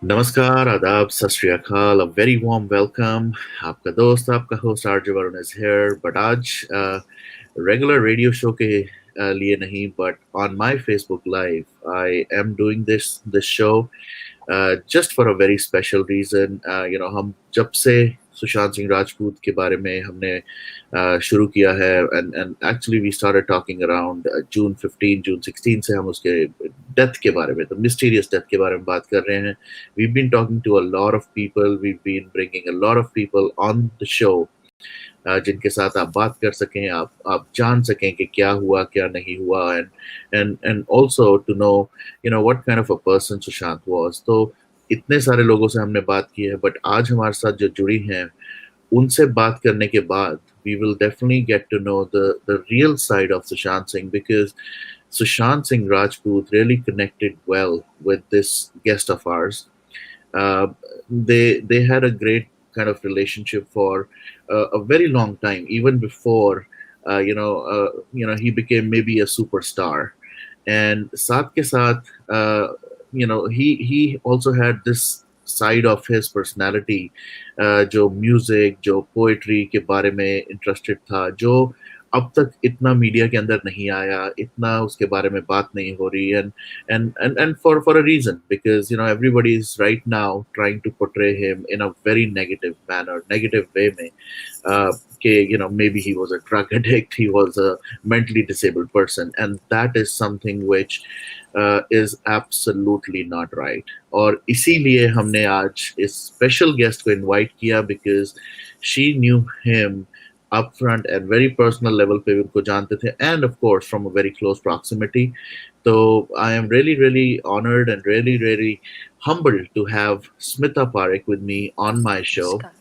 नमस्कार, आदाब, सत श्री अकाल, a very warm welcome. आपका दोस्त, आपका host RJ Varun is here. But आज regular radio show के लिए नहीं, but on my Facebook Live, I am doing this show just for a very special reason. हम जब से सुशांत सिंह राजपूत के बारे में हमने शुरू किया है and actually we started talking around June 15, June 16 से हम उसके डेथ के बारे में, the mysterious death के बारे में बात कर रहे हैं. We've been talking to a lot of people. We've been bringing a lot of people on the show जिनके साथ आप बात कर सकें, आप जान सकें कि क्या हुआ क्या नहीं हुआ and also to know what kind of a person Sushant was. तो इतने सारे लोगों से हमने बात की है, बट आज हमारे साथ जो जुड़ी हैं उनसे बात करने के बाद we will definitely get to know the real side of Sushant Singh, because Sushant Singh Rajput really connected well with this guest of ours. They had a great kind of relationship for a very long time, even before he became maybe a superstar. And साथ के साथ he also had this side of his personality, जो music, जो poetry के बारे में interested था, जो अब तक इतना मीडिया के अंदर नहीं आया, इतना उसके बारे में बात नहीं हो रही. And for a reason, because everybody is right now trying to portray him in a very negative manner, negative way में, maybe he was a drug addict, he was a mentally disabled person, and that is something which is absolutely not right. और इसीलिए हमने आज इस special guest को invite किया, because she knew him upfront and very personal level पे भी उनको जानते थे, and of course from a very close proximity. So I am really really honored and really really humbled to have Smita Parekh with me on my show. नमस्कार.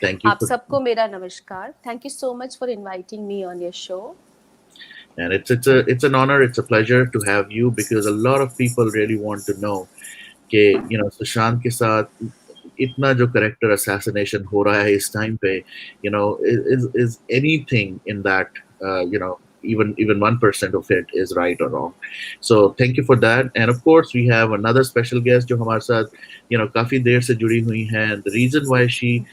Thank you आप सबको मेरा नमस्कार. Thank you so much for inviting me on your show. And it's an honor, it's a pleasure to have you, because a lot of people really want to know कि सुशांत के साथ इतना जो character assassination हो रहा है इस time पे, is anything in that, even 1% of it is right or wrong. So thank you for that. And of course we have another special guest जो हमारे साथ काफी देर से जुड़ी हुई हैं. And the reason why she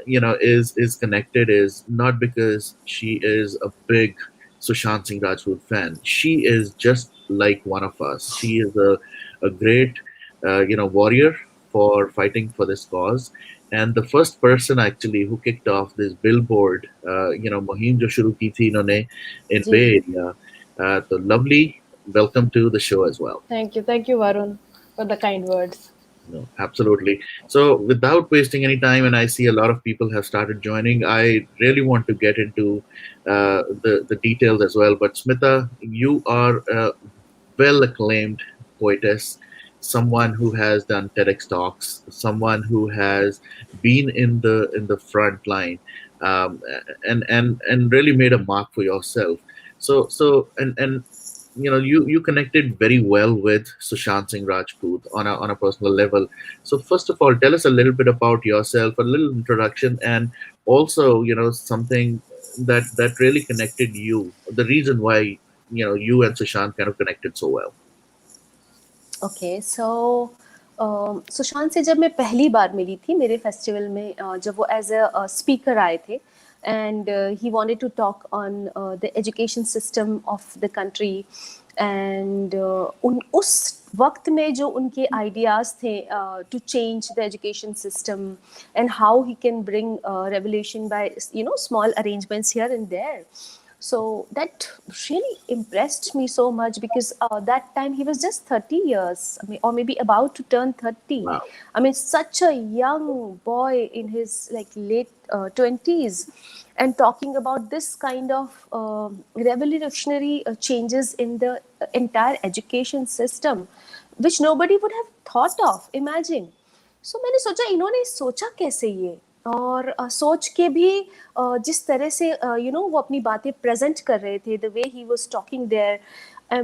is connected is not because she is a big Sushant Singh Rajput fan. She is just like one of us. She is a great warrior for fighting for this cause. And the first person actually who kicked off this billboard, मुहिम जो शुरू की थी इन्होंने in ji. Bay Area. So lovely, welcome to the show as well. Thank you, Varun, for the kind words. No, absolutely. So without wasting any time, and I see a lot of people have started joining, I really want to get into the details as well. But Smita, you are a well acclaimed poetess, someone who has done TEDx talks, someone who has been in the front line, and really made a mark for yourself. And you connected very well with Sushant Singh Rajput on a personal level. So first of all, tell us a little bit about yourself, a little introduction, and also something that really connected you, the reason why you and Sushant kind of connected so well. Okay, so Sushant से जब मैं पहली बार मिली थी मेरे festival में, जब वो as a speaker आए थे, and he wanted to talk on the education system of the country, and उस वक्त में जो उनके आइडियाज थे to change the education system and how he can bring revolution by small arrangements here and there. So that really impressed me so much, because that time he was just 30 years, or maybe about to turn 30. Wow. I mean, such a young boy in his late 20s, and talking about this kind of revolutionary changes in the entire education system, which nobody would have thought of. Imagine. So मैंने सोचा इन्होंने सोचा कैसे ये, और सोच के भी जिस तरह से वो अपनी बातें प्रेजेंट कर रहे थे, the way he was talking there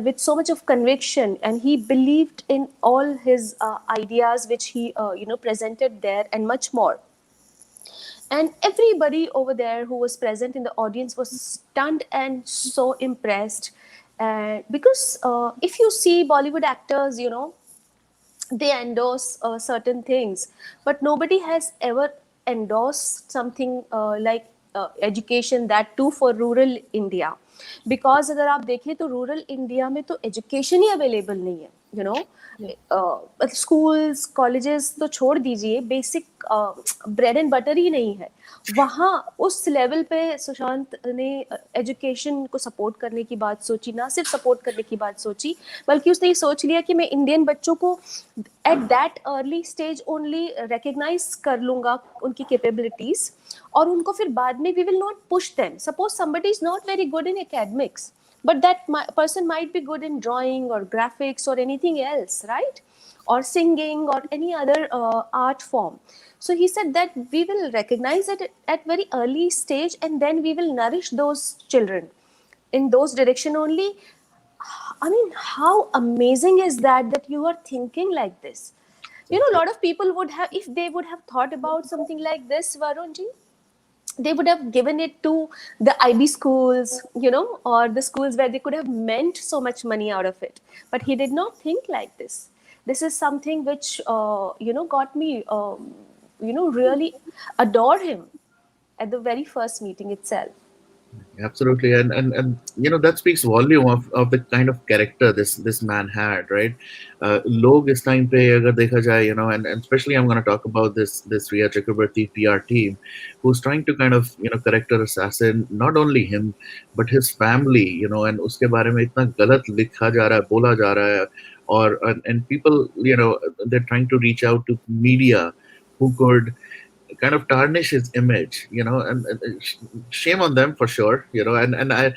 with so much of conviction, and he believed in all his ideas which he presented there, and much more. And everybody over there who was present in the audience was stunned and so impressed, because if you see Bollywood actors, they endorse certain things, but nobody has ever endorsed something like education, that too for rural India. Because अगर आप देखें तो rural India में तो education ही available नहीं है, you know, schools colleges तो छोड़ दीजिए, बेसिक ब्रेड एंड बटर ही नहीं है वहाँ। उस लेवल पे सुशांत ने एजुकेशन को सपोर्ट करने की बात सोची, ना सिर्फ सपोर्ट करने की बात सोची, बल्कि उसने ये सोच लिया कि मैं इंडियन बच्चों को at that early stage only recognise कर लूंगा उनकी कैपेबिलिटीज, और उनको फिर बाद में we will not push them. Suppose somebody is not very good in academics, but that person might be good in drawing or graphics or anything else, right? Or singing or any other art form. So he said that we will recognize it at very early stage, and then we will nourish those children in those direction only. I mean, how amazing is that you are thinking like this? You know, a lot of people would have, if they would have thought about something like this, Varun ji, they would have given it to the IB schools, you know, or the schools where they could have meant so much money out of it. But he did not think like this. This is something which, you know, got me, you know, really adore him at the very first meeting itself. Absolutely, and you know that speaks volume of the kind of character this man had, right? Log is time pe agar dekha jaye, you know, and especially I'm going to talk about this Riya Chakrabarti PR team, who's trying to kind of, you know, character assassin not only him but his family, you know, and uske bare mein itna galat likha ja raha hai, bola ja raha hai, or and people, you know, they're trying to reach out to media who could kind of tarnish his image, you know, and shame on them for sure, you know, and I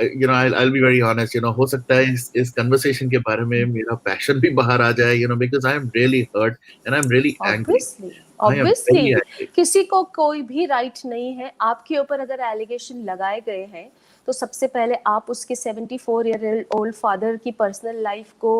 you know, I'll be very honest, you know, हो सकता है इस conversation के बारे में मेरा passion भी बाहर आ जाए, you know, because I am really hurt and I'm really angry. I am Obviously, very angry. किसी को कोई भी राइट नहीं है आपके ऊपर अगर एलिगेशन लगाए गए हैं तो सबसे पहले आप उसके 74 ईयर ओल्ड फादर की पर्सनल लाइफ को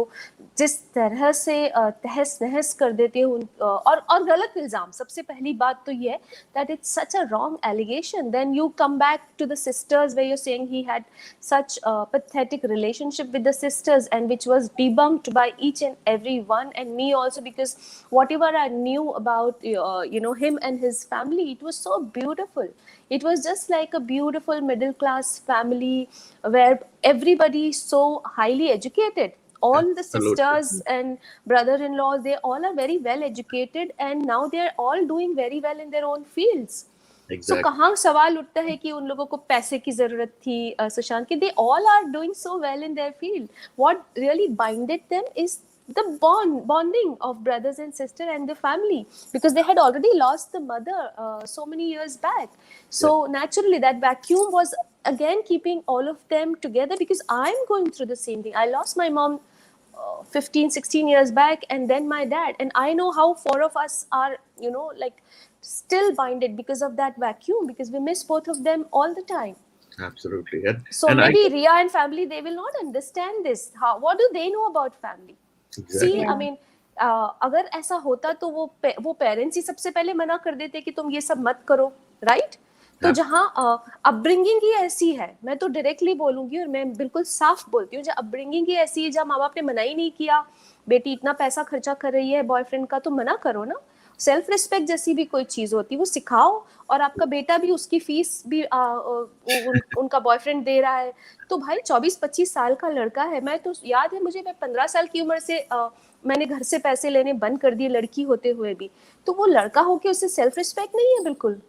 जिस तरह से तहस नहस कर देते हो और गलत इल्जाम। सबसे पहली बात तो ये that it's such a wrong allegation. Then you come back to the sisters where you saying he had such a pathetic relationship with the sisters, and which was debunked by each and every one, and me also, because whatever I knew about you know, him and his family, it was so beautiful. It was just like a beautiful middle class family where everybody is so highly educated. All the sisters and brother-in-laws, they all are very well educated, and now they are all doing very well in their own fields. So कहाँ सवाल उठता है कि उन लोगों को पैसे की जरूरत थी सुशांत की? They all are doing so well in their field. What really binded them is the bonding of brothers and sister and the family, because they had already lost the mother so many years back. So naturally that vacuum was again keeping all of them together, because I'm going through the same thing. I lost my mom 15-16 years back, and then my dad, and I know how four of us are, you know, like still binded because of that vacuum, because we miss both of them all the time. Absolutely. So and maybe Riya and family, they will not understand this. What do they know about family? Exactly. See, I mean, अगर ऐसा होता तो वो parents ही सबसे पहले मना कर देते कि तुम ये सब मत करो, राइट? तो जहाँ अपब्रिंगिंग ही ऐसी है, मैं तो डायरेक्टली बोलूंगी और मैं बिल्कुल साफ बोलती हूँ, जब अपब्रिंगिंग ही ऐसी है, जहाँ माँ बाप ने मना ही नहीं किया, बेटी इतना पैसा खर्चा कर रही है बॉयफ्रेंड का, तो मना करो ना। सेल्फ रिस्पेक्ट जैसी भी कोई चीज होती है वो सिखाओ, और आपका बेटा भी उसकी फीस भी उनका बॉयफ्रेंड दे रहा है, तो भाई 24-25 साल का लड़का है। मैं तो याद है मुझे, मैं 15 साल की उम्र से मैंने घर से पैसे लेने बंद कर दिए लड़की होते हुए भी, तो वो लड़का होके उससे सेल्फ रिस्पेक्ट नहीं है बिल्कुल।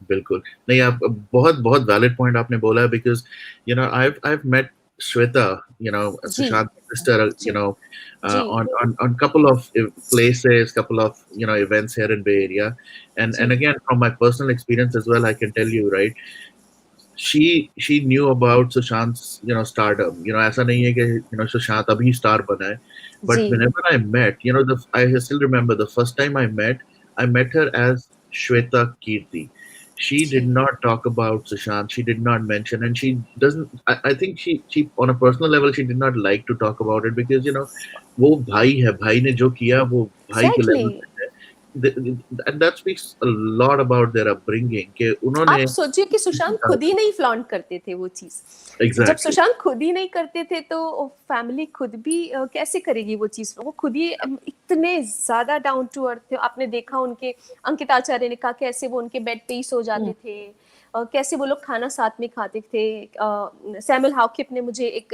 बिल्कुल नहीं, आप बहुत बहुत वैलिड पॉइंट आपने बोला, because you know I met Shweta, you know, Sushant's sister, you know, on couple of places, couple of, you know, events here in Bay Area, and again from my personal experience as well, I can tell you, right, she knew about Sushant's, you know, stardom. You know, ऐसा नहीं है कि, you know, Sushant अभी star बना है, but whenever I met, you know, I still remember the first time I met her as Shweta Kirti. She did not talk about Sushant. She did not mention, and she doesn't. I think she on a personal level she did not like to talk about it, because, you know, वो भाई है, भाई ने जो किया वो भाई के level पे है. And that speaks a lot about their upbringing. कि उन्होंने, आप सोचिए कि सुशांत खुद ही नहीं फ्लॉन्ट करते थे वो चीज. Exactly. जब सुशांत खुद ही नहीं करते थे तो फैमिली खुद भी कैसे करेगी वो चीज? वो खुद ही इतने ज्यादा डाउन टू अर्थ थे। आपने देखा उनके, अंकित आचार्य ने कहा कैसे वो उनके बेड पे ही सो जाते थे, कैसे वो लोग खाना साथ में खाते थे। सैमुअल हाउकिप ने मुझे एक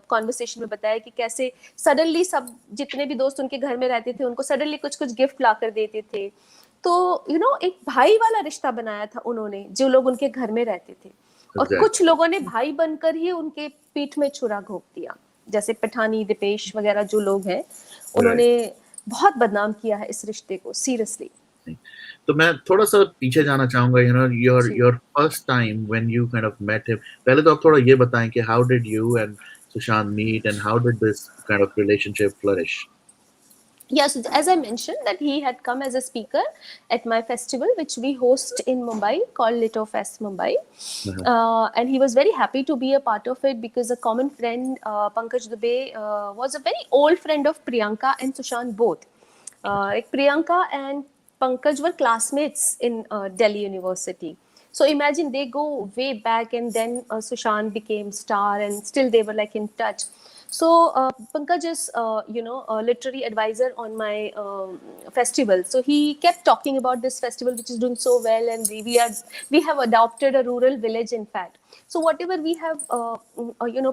कॉन्वर्सेशन में बताया कि कैसे सडनली सब जितने भी दोस्त उनके घर में रहते थे उनको सडनली कुछ कुछ गिफ्ट ला कर देते थे। तो एक भाई वाला रिश्ता बनाया था उन्होंने, जो लोग उनके घर में रहते थे। और कुछ लोगों ने भाई बनकर ही उनके पीठ में छुरा घोंप दिया, जैसे पठानी, दीपेश वगैरह जो लोग हैं, उन्होंने बहुत बदनाम किया है इस रिश्ते को, सीरियसली। तो मैं थोड़ा सा पीछे जाना चाहूंगा, your first time when you kind of met him. पहले तो आप थोड़ा ये बताएं कि how did you and Sushant meet and how did this kind of relationship flourish? Yes, as I mentioned that he had come as a speaker at my festival, which we host in Mumbai, called Litofest Mumbai. And he was very happy to be a part of it because a common friend, Pankaj Dubey, was a very old friend of Priyanka and Sushant both. Priyanka and Pankaj were classmates in Delhi University. So imagine they go way back, and then Sushant became star, and still they were like in touch. So Pankaj is, a literary advisor on my festival. So he kept talking about this festival, which is doing so well, and we have adopted a rural village, in fact. So whatever we have,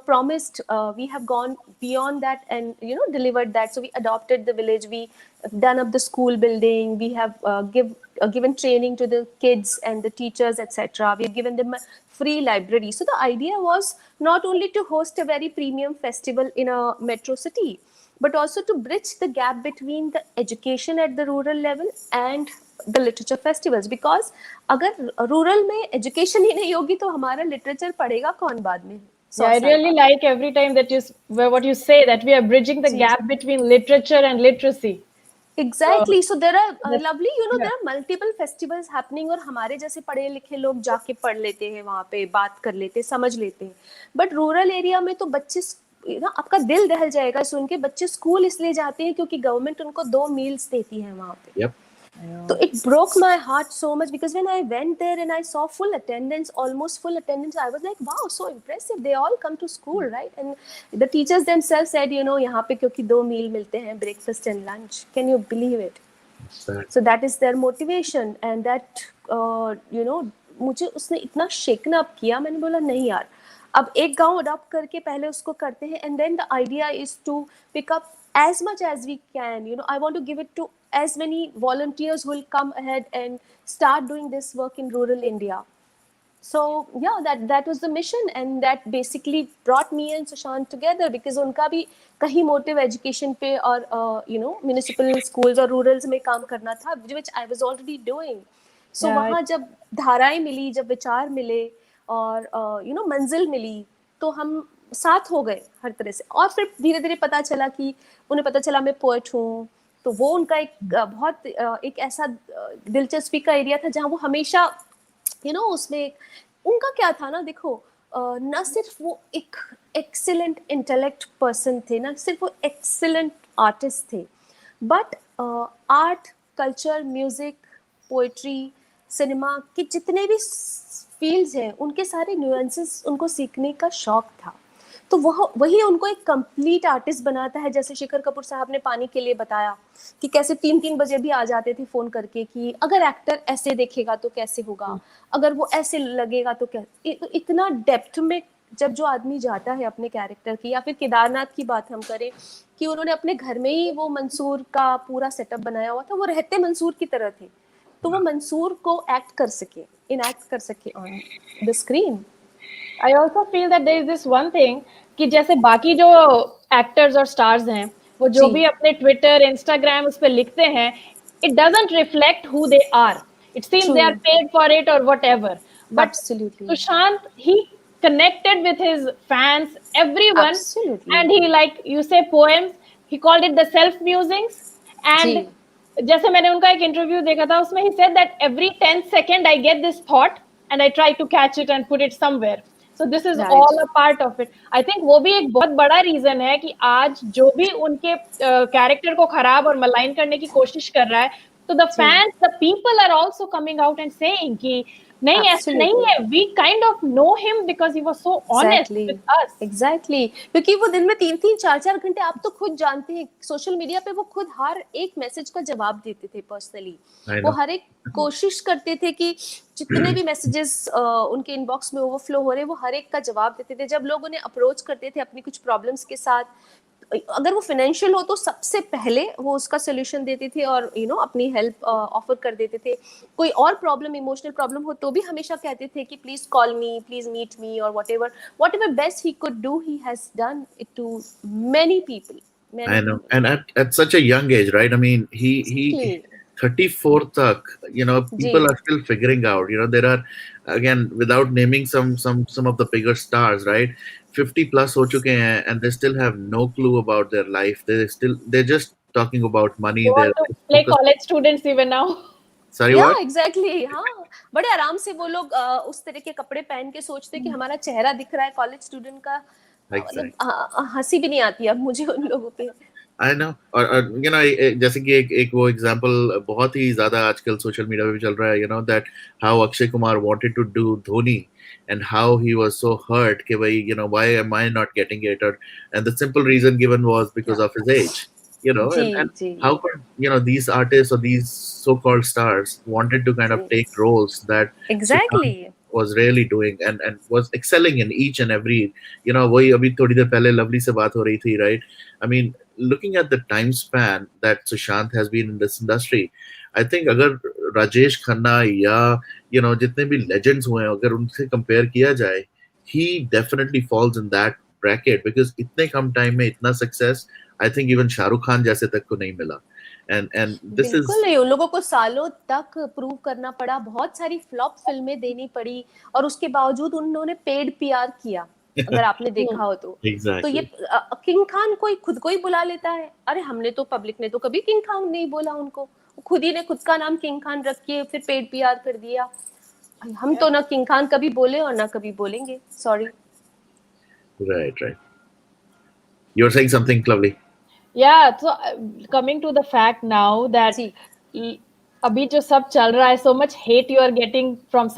promised, we have gone beyond that and delivered that. So we adopted the village. We have done up the school building. We have given training to the kids and the teachers, etc. We have given them a free library. So the idea was not only to host a very premium festival in a metro city, but also to bridge the gap between the education at the rural level and the literature festivals. Because अगर rural में education ही नहीं होगी तो हमारा literature पढ़ेगा कौन बाद में? Yeah, I really like every time that what you say, that we are bridging the gap between literature and literacy. Exactly. So there are lovely, there are multiple festivals happening, और हमारे जैसे पढ़े लिखे लोग जाके पढ़ लेते हैं वहाँ पे, बात कर लेते हैं, समझ लेते हैं। बट रूरल एरिया में तो बच्चे, आपका दिल दहल जाएगा सुन के, बच्चे स्कूल इसलिए जाते हैं क्योंकि गवर्नमेंट उनको 2 मील्स देती है वहाँ पे। Yep. So it broke my heart so much, because when I went there and I saw full attendance, almost full attendance, I was like, wow, so impressive. They all come to school, right? And the teachers themselves said, यहाँ पे क्योंकि 2 meal मिलते हैं, breakfast and lunch. Can you believe it? So that is their motivation, and that मुझे उसने इतना shaken up किया, मैंने बोला नहीं यार, अब एक गांव अडॉप्ट करके पहले उसको करते हैं, and then the idea is to pick up as much as we can. I want to give it to as many volunteers who will come ahead and start doing this work in rural India. So yeah, that was the mission, and that basically brought me and Sushant together, because उनका भी कहीं motive education पे और municipal schools और rurals में काम करना था, which I was already doing. So वहाँ जब धाराएं मिली, जब विचार मिले और मंजिल मिली, तो हम साथ हो गए हर तरह से। और फिर धीरे धीरे पता चला कि उन्हें पता चला मैं पोएट हूँ, तो वो उनका एक बहुत एक ऐसा दिलचस्पी का एरिया था जहाँ वो हमेशा उसमें उनका क्या था ना, देखो न सिर्फ वो एक एक्सीलेंट इंटेलेक्ट पर्सन थे, ना सिर्फ वो एक्सीलेंट आर्टिस्ट थे, but art, culture, music, poetry, cinema के जितने भी फील्ड्स हैं, उनके सारे न्यूएंसेस उनको सीखने का शौक था। तो वही उनको एक कंप्लीट आर्टिस्ट बनाता है। जैसे शेखर कपूर साहब ने पानी के लिए बताया कि कैसे 3-3 बजे भी आ जाते थे फोन करके कि अगर एक्टर ऐसे देखेगा तो कैसे होगा, अगर वो ऐसे लगेगा तो कैसे। इतना डेप्थ में जब जो आदमी जाता है अपने कैरेक्टर की, या फिर केदारनाथ की बात हम करें कि उन्होंने अपने घर में ही वो मंसूर का पूरा सेटअप बनाया हुआ था, वो रहते मंसूर की तरह थे, तो वो मंसूर को एक्ट कर सके, इनएक्ट कर सके on the screen. I also feel that there is this one thing कि जैसे बाकी जो एक्टर्स और स्टार्स हैं, वो जो भी अपने ट्विटर, इंस्टाग्राम उस पे लिखते हैं, it doesn't reflect who they are. It seems they are paid for it or whatever. But Absolutely. Sushant, he connected with his fans, everyone. Absolutely. And he, like you say, poems, he called it the self musings. And जैसे मैंने उनका एक interview देखा था, उसमें he said that every 10 seconds I get this thought and I try to catch it and put it somewhere. So this is all a part of it. I think वो भी एक बहुत बड़ा रीजन है कि आज जो भी उनके कैरेक्टर को खराब और मलाइन करने की कोशिश कर रहा है, तो the fans, the people are also coming out and saying कि नहीं, ऐसा नहीं Absolutely. है. We kind of know him because he was so honest Exactly. with us. Exactly. क्योंकि वो दिन में 3-3 4-4 घंटे, आप तो खुद जानते हैं, सोशल मीडिया पे वो खुद हर एक मैसेज का जवाब देते थे पर्सनली. I वो know. हर एक कोशिश करते थे कि जितने भी मैसेजेस उनके इनबॉक्स में ओवरफ्लो हो रहे, वो हर एक का जवाब देते थे. जब लोग उन्हें अप्रोच करते थे अपनी कुछ प्रॉब्लम्स के साथ, अगर वो फाइनेंशियल हो तो सबसे पहले वो उसका सोल्यूशन देते थे और अपनी हेल्प ऑफर कर देते थे. कोई और प्रॉब्लम, इमोशनल प्रॉब्लम हो तो भी हमेशा कहते थे कि please call me, please meet me, और whatever best he could do, he has done it to many people. I know, and at such a young age, right? I mean, he Exactly. 34 tak, people जी. are still figuring out. There are, again, without naming some of the bigger stars, right? 50 plus ho chuke hain, and they still have no clue about their life. They're just talking about money. They They're want to play focused. college students even now. Sorry, या what? Exactly. हाँ, बड़े आराम से वो लोग उस तरह के कपड़े पहन के सोचते कि हमारा चेहरा दिख रहा है कॉलेज स्टूडेंट का. मतलब Exactly. हंसी भी नहीं आती अब मुझे उन लोगों पे. I know. और जैसे कि एक वो एग्जांपल बहुत ही ज्यादा आजकल सोशल मीडिया पे चल रहा है, that how Akshay Kumar wanted to do Dhoni and how he was so hurt कि भाई, why am I not getting it, and the simple reason given was because of his age, जी. and जी. how could these artists or these so-called stars wanted to kind of जी. take roles that exactly. Sushant was really doing and was excelling in each and every, वही अभी थोड़ी देर पहले lovely से बात हो रही थी, right? I mean, looking at the time span that Sushant has been in this industry, I think अगर राजेश खन्ना या जितने भी legends हुए हैं, अगर उनसे compare किया जाए, he definitely falls in that bracket because इतने कम time में इतना success, I think even Shahrukh Khan जैसे तक को नहीं मिला. And this is बिल्कुल नहीं, उन लोगों को सालों तक प्रूव करना पड़ा, बहुत सारी फ्लॉप फिल्में देनी पड़ी, और उसके बावजूद उन्होंने पेड पीआर किया, अगर आपने देखा हो तो. तो ये exactly. किंग खान कोई खुद को ही बुला लेता है. अरे हमने तो, पब्लिक ने तो कभी किंग खान नहीं बोला उनको, खुद ही ने खुद का नाम किंग खान रख के फिर पेड पीआर कर दिया. हम तो ना किंग खान कभी बोले और ना कभी बोलेंगे. Sorry. Right. You're saying something, Lovely. Yeah, so coming to the fact now that जी. अभी जो सब चल रहा है, so much hate you are getting from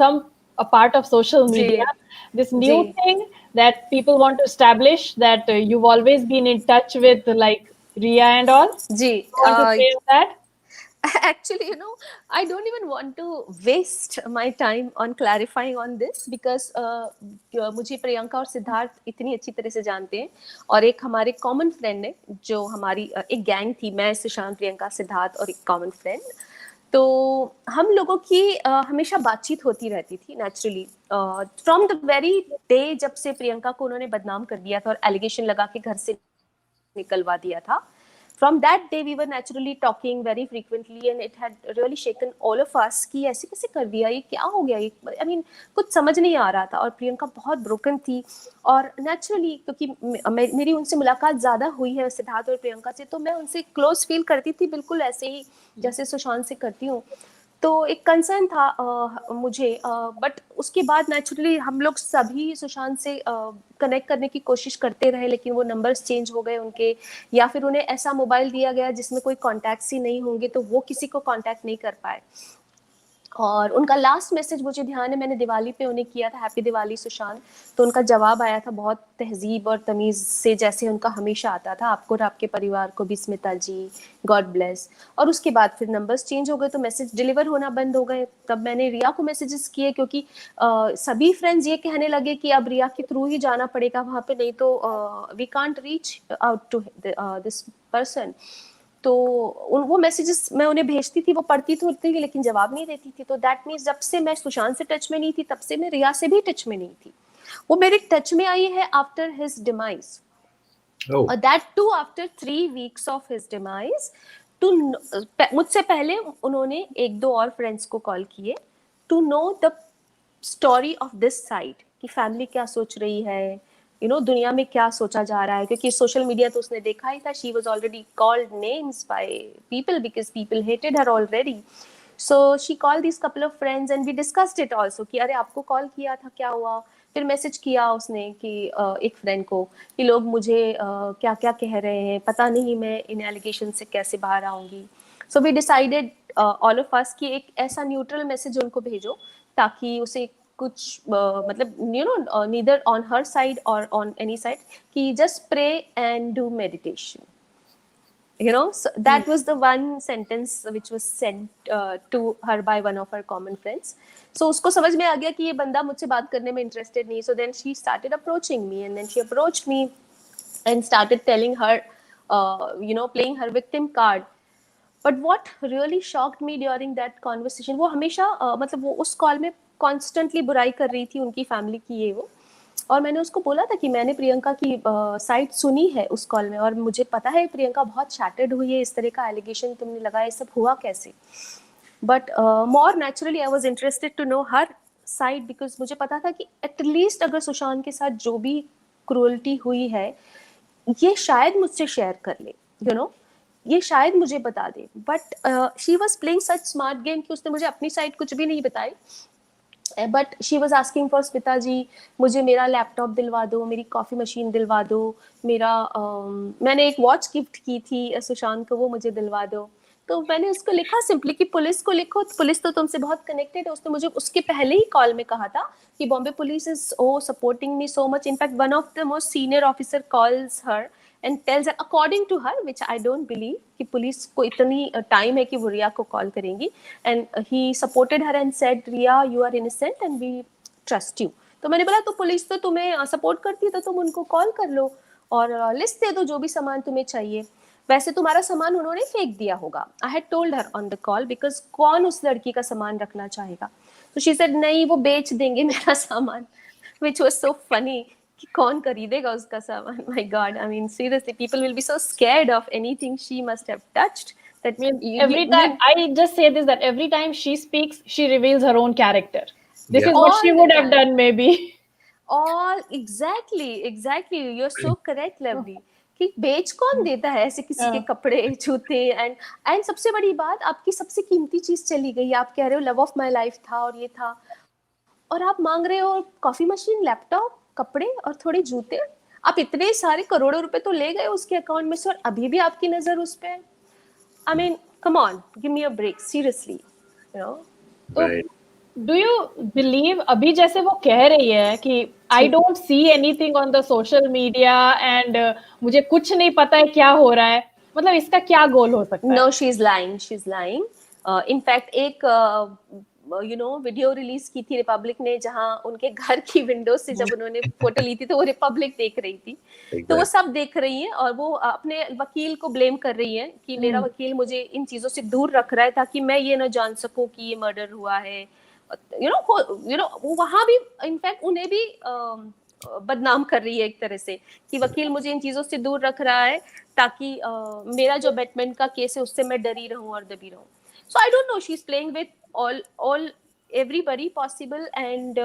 a part of social ji. media. This new ji. thing that people want to establish that you've always been in touch with like Ria and all. Ji. You want to say that? Actually, I don't even want to waste my time on clarifying on this because मुझे प्रियंका और सिद्धार्थ इतनी अच्छी तरह से जानते हैं, और एक हमारे कॉमन फ्रेंड है, जो हमारी एक गैंग थी, मैं, सुशांत, प्रियंका, सिद्धार्थ और एक कॉमन फ्रेंड. तो हम लोगों की हमेशा बातचीत होती रहती थी naturally, from the very day जब से प्रियंका को उन्होंने बदनाम कर दिया था और एलिगेशन लगा के घर से निकलवा दिया था. From that day we were naturally talking very frequently and it had really shaken all of us कि ऐसे कैसे कर दिया, ये क्या हो गया, ये I mean कुछ समझ नहीं आ रहा था. और प्रियंका बहुत ब्रोकन थी, और नेचुरली क्योंकि मेरी उनसे मुलाकात ज़्यादा हुई है सिद्धार्थ और प्रियंका से, तो मैं उनसे क्लोज फील करती थी, बिल्कुल ऐसे ही जैसे सुशांत से करती हूँ. तो एक कंसर्न था मुझे, बट उसके बाद नेचुरली हम लोग सभी सुशांत से कनेक्ट करने की कोशिश करते रहे, लेकिन वो नंबर्स चेंज हो गए उनके, या फिर उन्हें ऐसा मोबाइल दिया गया जिसमें कोई कॉन्टैक्ट्स ही नहीं होंगे, तो वो किसी को कॉन्टैक्ट नहीं कर पाए. और उनका लास्ट मैसेज मुझे ध्यान है, मैंने दिवाली पे उन्हें किया था, हैप्पी दिवाली सुशांत. तो उनका जवाब आया था बहुत तहजीब और तमीज़ से, जैसे उनका हमेशा आता था, आपको और आपके परिवार को भी, स्मिता जी, गॉड ब्लेस. और उसके बाद फिर नंबर्स चेंज हो गए, तो मैसेज डिलीवर होना बंद हो गए. तब मैंने रिया को मैसेजेस किए, क्योंकि सभी फ्रेंड्स ये कहने लगे कि अब रिया के थ्रू ही जाना पड़ेगा वहाँ पे, नहीं तो we can't reach out to this person. तो वो मैसेजेस मैं उन्हें भेजती थी, वो पढ़ती थी लेकिन जवाब नहीं देती थी. तो दैट मीन्स जब से मैं सुशांत से टच में नहीं थी, तब से मैं रिया से भी टच में नहीं थी. वो मेरे टच में आई है आफ्टर हिज डिमाइज, और that too after 3 weeks of his demise. टू मुझसे पहले उन्होंने 1-2 और फ्रेंड्स को कॉल किए to know the story of this side, कि फैमिली क्या सोच रही है, दुनिया में क्या सोचा जा रहा है, क्योंकि सोशल मीडिया तो उसने देखा ही था. She was already called names by people because people hated her already. So she called this couple of friends and we discussed it also कि अरे आपको कॉल किया था, क्या हुआ. फिर मैसेज किया उसने कि एक फ्रेंड को कि लोग मुझे क्या क्या कह रहे हैं, पता नहीं मैं इन एलिगेशन से कैसे बाहर आऊंगी. So we decided all of us कि एक ऐसा न्यूट्रल मैसेज उनको भेजो ताकि उसे कुछ मतलब neither on her side or on any side कि just pray and do meditation. So that was the one sentence which was sent to her by one of her common friends. So उसको समझ में आ गया कि ये बंदा मुझसे बात करने में interested नहीं. So then she started approaching me, and then she approached me and started telling her, playing her victim card. But what really shocked me during that conversation, वो हमेशा मतलब वो उस कॉल में constantly बुराई कर रही थी उनकी फैमिली की ये वो. और मैंने उसको बोला था कि मैंने प्रियंका की साइड सुनी है उस कॉल में, और मुझे पता है प्रियंका बहुत शैटर्ड हुई है, इस तरह का एलिगेशन तुमने लगाया, ये सब हुआ कैसे. But more naturally I was interested to know her side, because मुझे पता था कि एटलीस्ट अगर सुशांत के साथ जो भी क्रूअल्टी हुई है ये शायद मुझसे शेयर कर ले, ये शायद मुझे बता दे. But she was playing such smart game कि उसने मुझे अपनी साइड कुछ भी नहीं बताई. But she was asking for Smita ji, मुझे मेरा लैपटॉप दिलवा दो, मेरी कॉफ़ी मशीन दिलवा दो, मेरा मैंने एक वॉच गिफ्ट की थी सुशांत को, वो मुझे दिलवा दो. तो मैंने उसको लिखा सिंपली कि पुलिस को लिखो, पुलिस तो तुमसे बहुत कनेक्टेड है. उसने मुझे उसके पहले ही कॉल में कहा था कि Bombay police is supporting me so much. In fact one of the most senior officer calls her and tells her, according to her, which I don't believe, कि पुलिस को इतनी टाइम है कि वो रिया को कॉल करेंगी. and he supported her and said, Riya you are innocent and we trust you. तो मैंने बोला तो पुलिस तो तुम्हें सपोर्ट करती है तो तुम उनको कॉल कर लो और लिस्ट दे दो जो भी सामान तुम्हें चाहिए. वैसे तुम्हारा सामान उन्होंने फेंक दिया होगा. I had told her on the call because कौन उस लड़की का सामान रखना चाहेगा. तो she said नहीं, वो बेच देंगे मेरा सामान, which was so funny. कि कौन खरीदेगा उसका सामान. My God, I mean seriously, people will be so scared of anything she must have touched that every time I just say this, that every time she speaks she reveals her own character. This is what she would have done maybe. All exactly you're so correct Lovely. कि बेच कौन देता है ऐसे किसी के कपड़े जूते. एंड सबसे बड़ी बात, आपकी सबसे कीमती चीज चली गई. आप कह रहे हो लव ऑफ माय लाइफ था और ये था, और आप मांग रहे हो कॉफी मशीन, लैपटॉप, कपड़े और थोड़े जूते. आप इतने सारे करोड़ों रुपए तो ले गए उसके अकाउंट में से और अभी भी आपकी नजर उस पे. I mean come on, give me a break seriously. Do you believe, अभी जैसे वो कह रही है कि I don't see anything on the social media and मुझे कुछ नहीं पता है क्या हो रहा है, मतलब इसका क्या गोल हो सकता है? No, she is lying. In fact एक वीडियो रिलीज की थी रिपब्लिक ने, जहां उनके घर की विंडो से जब उन्होंने फोटो ली थी तो वो रिपब्लिक देख रही थी. तो वो सब देख रही हैं और वो अपने वकील को ब्लेम कर रही हैं कि मेरा वकील मुझे इन चीजों से दूर रख रहा है ताकि मैं ये ना जान सकूं कि ये मर्डर हुआ है. वो वहां भी इनफैक्ट उन्हें भी बदनाम कर रही है एक तरह से कि वकील मुझे इन चीजों से दूर रख रहा है ताकि मेरा जो बैटमैन का केस है उससे मैं डरी रहूं और दबी रहूं. So I don't know, she's playing with all everybody possible and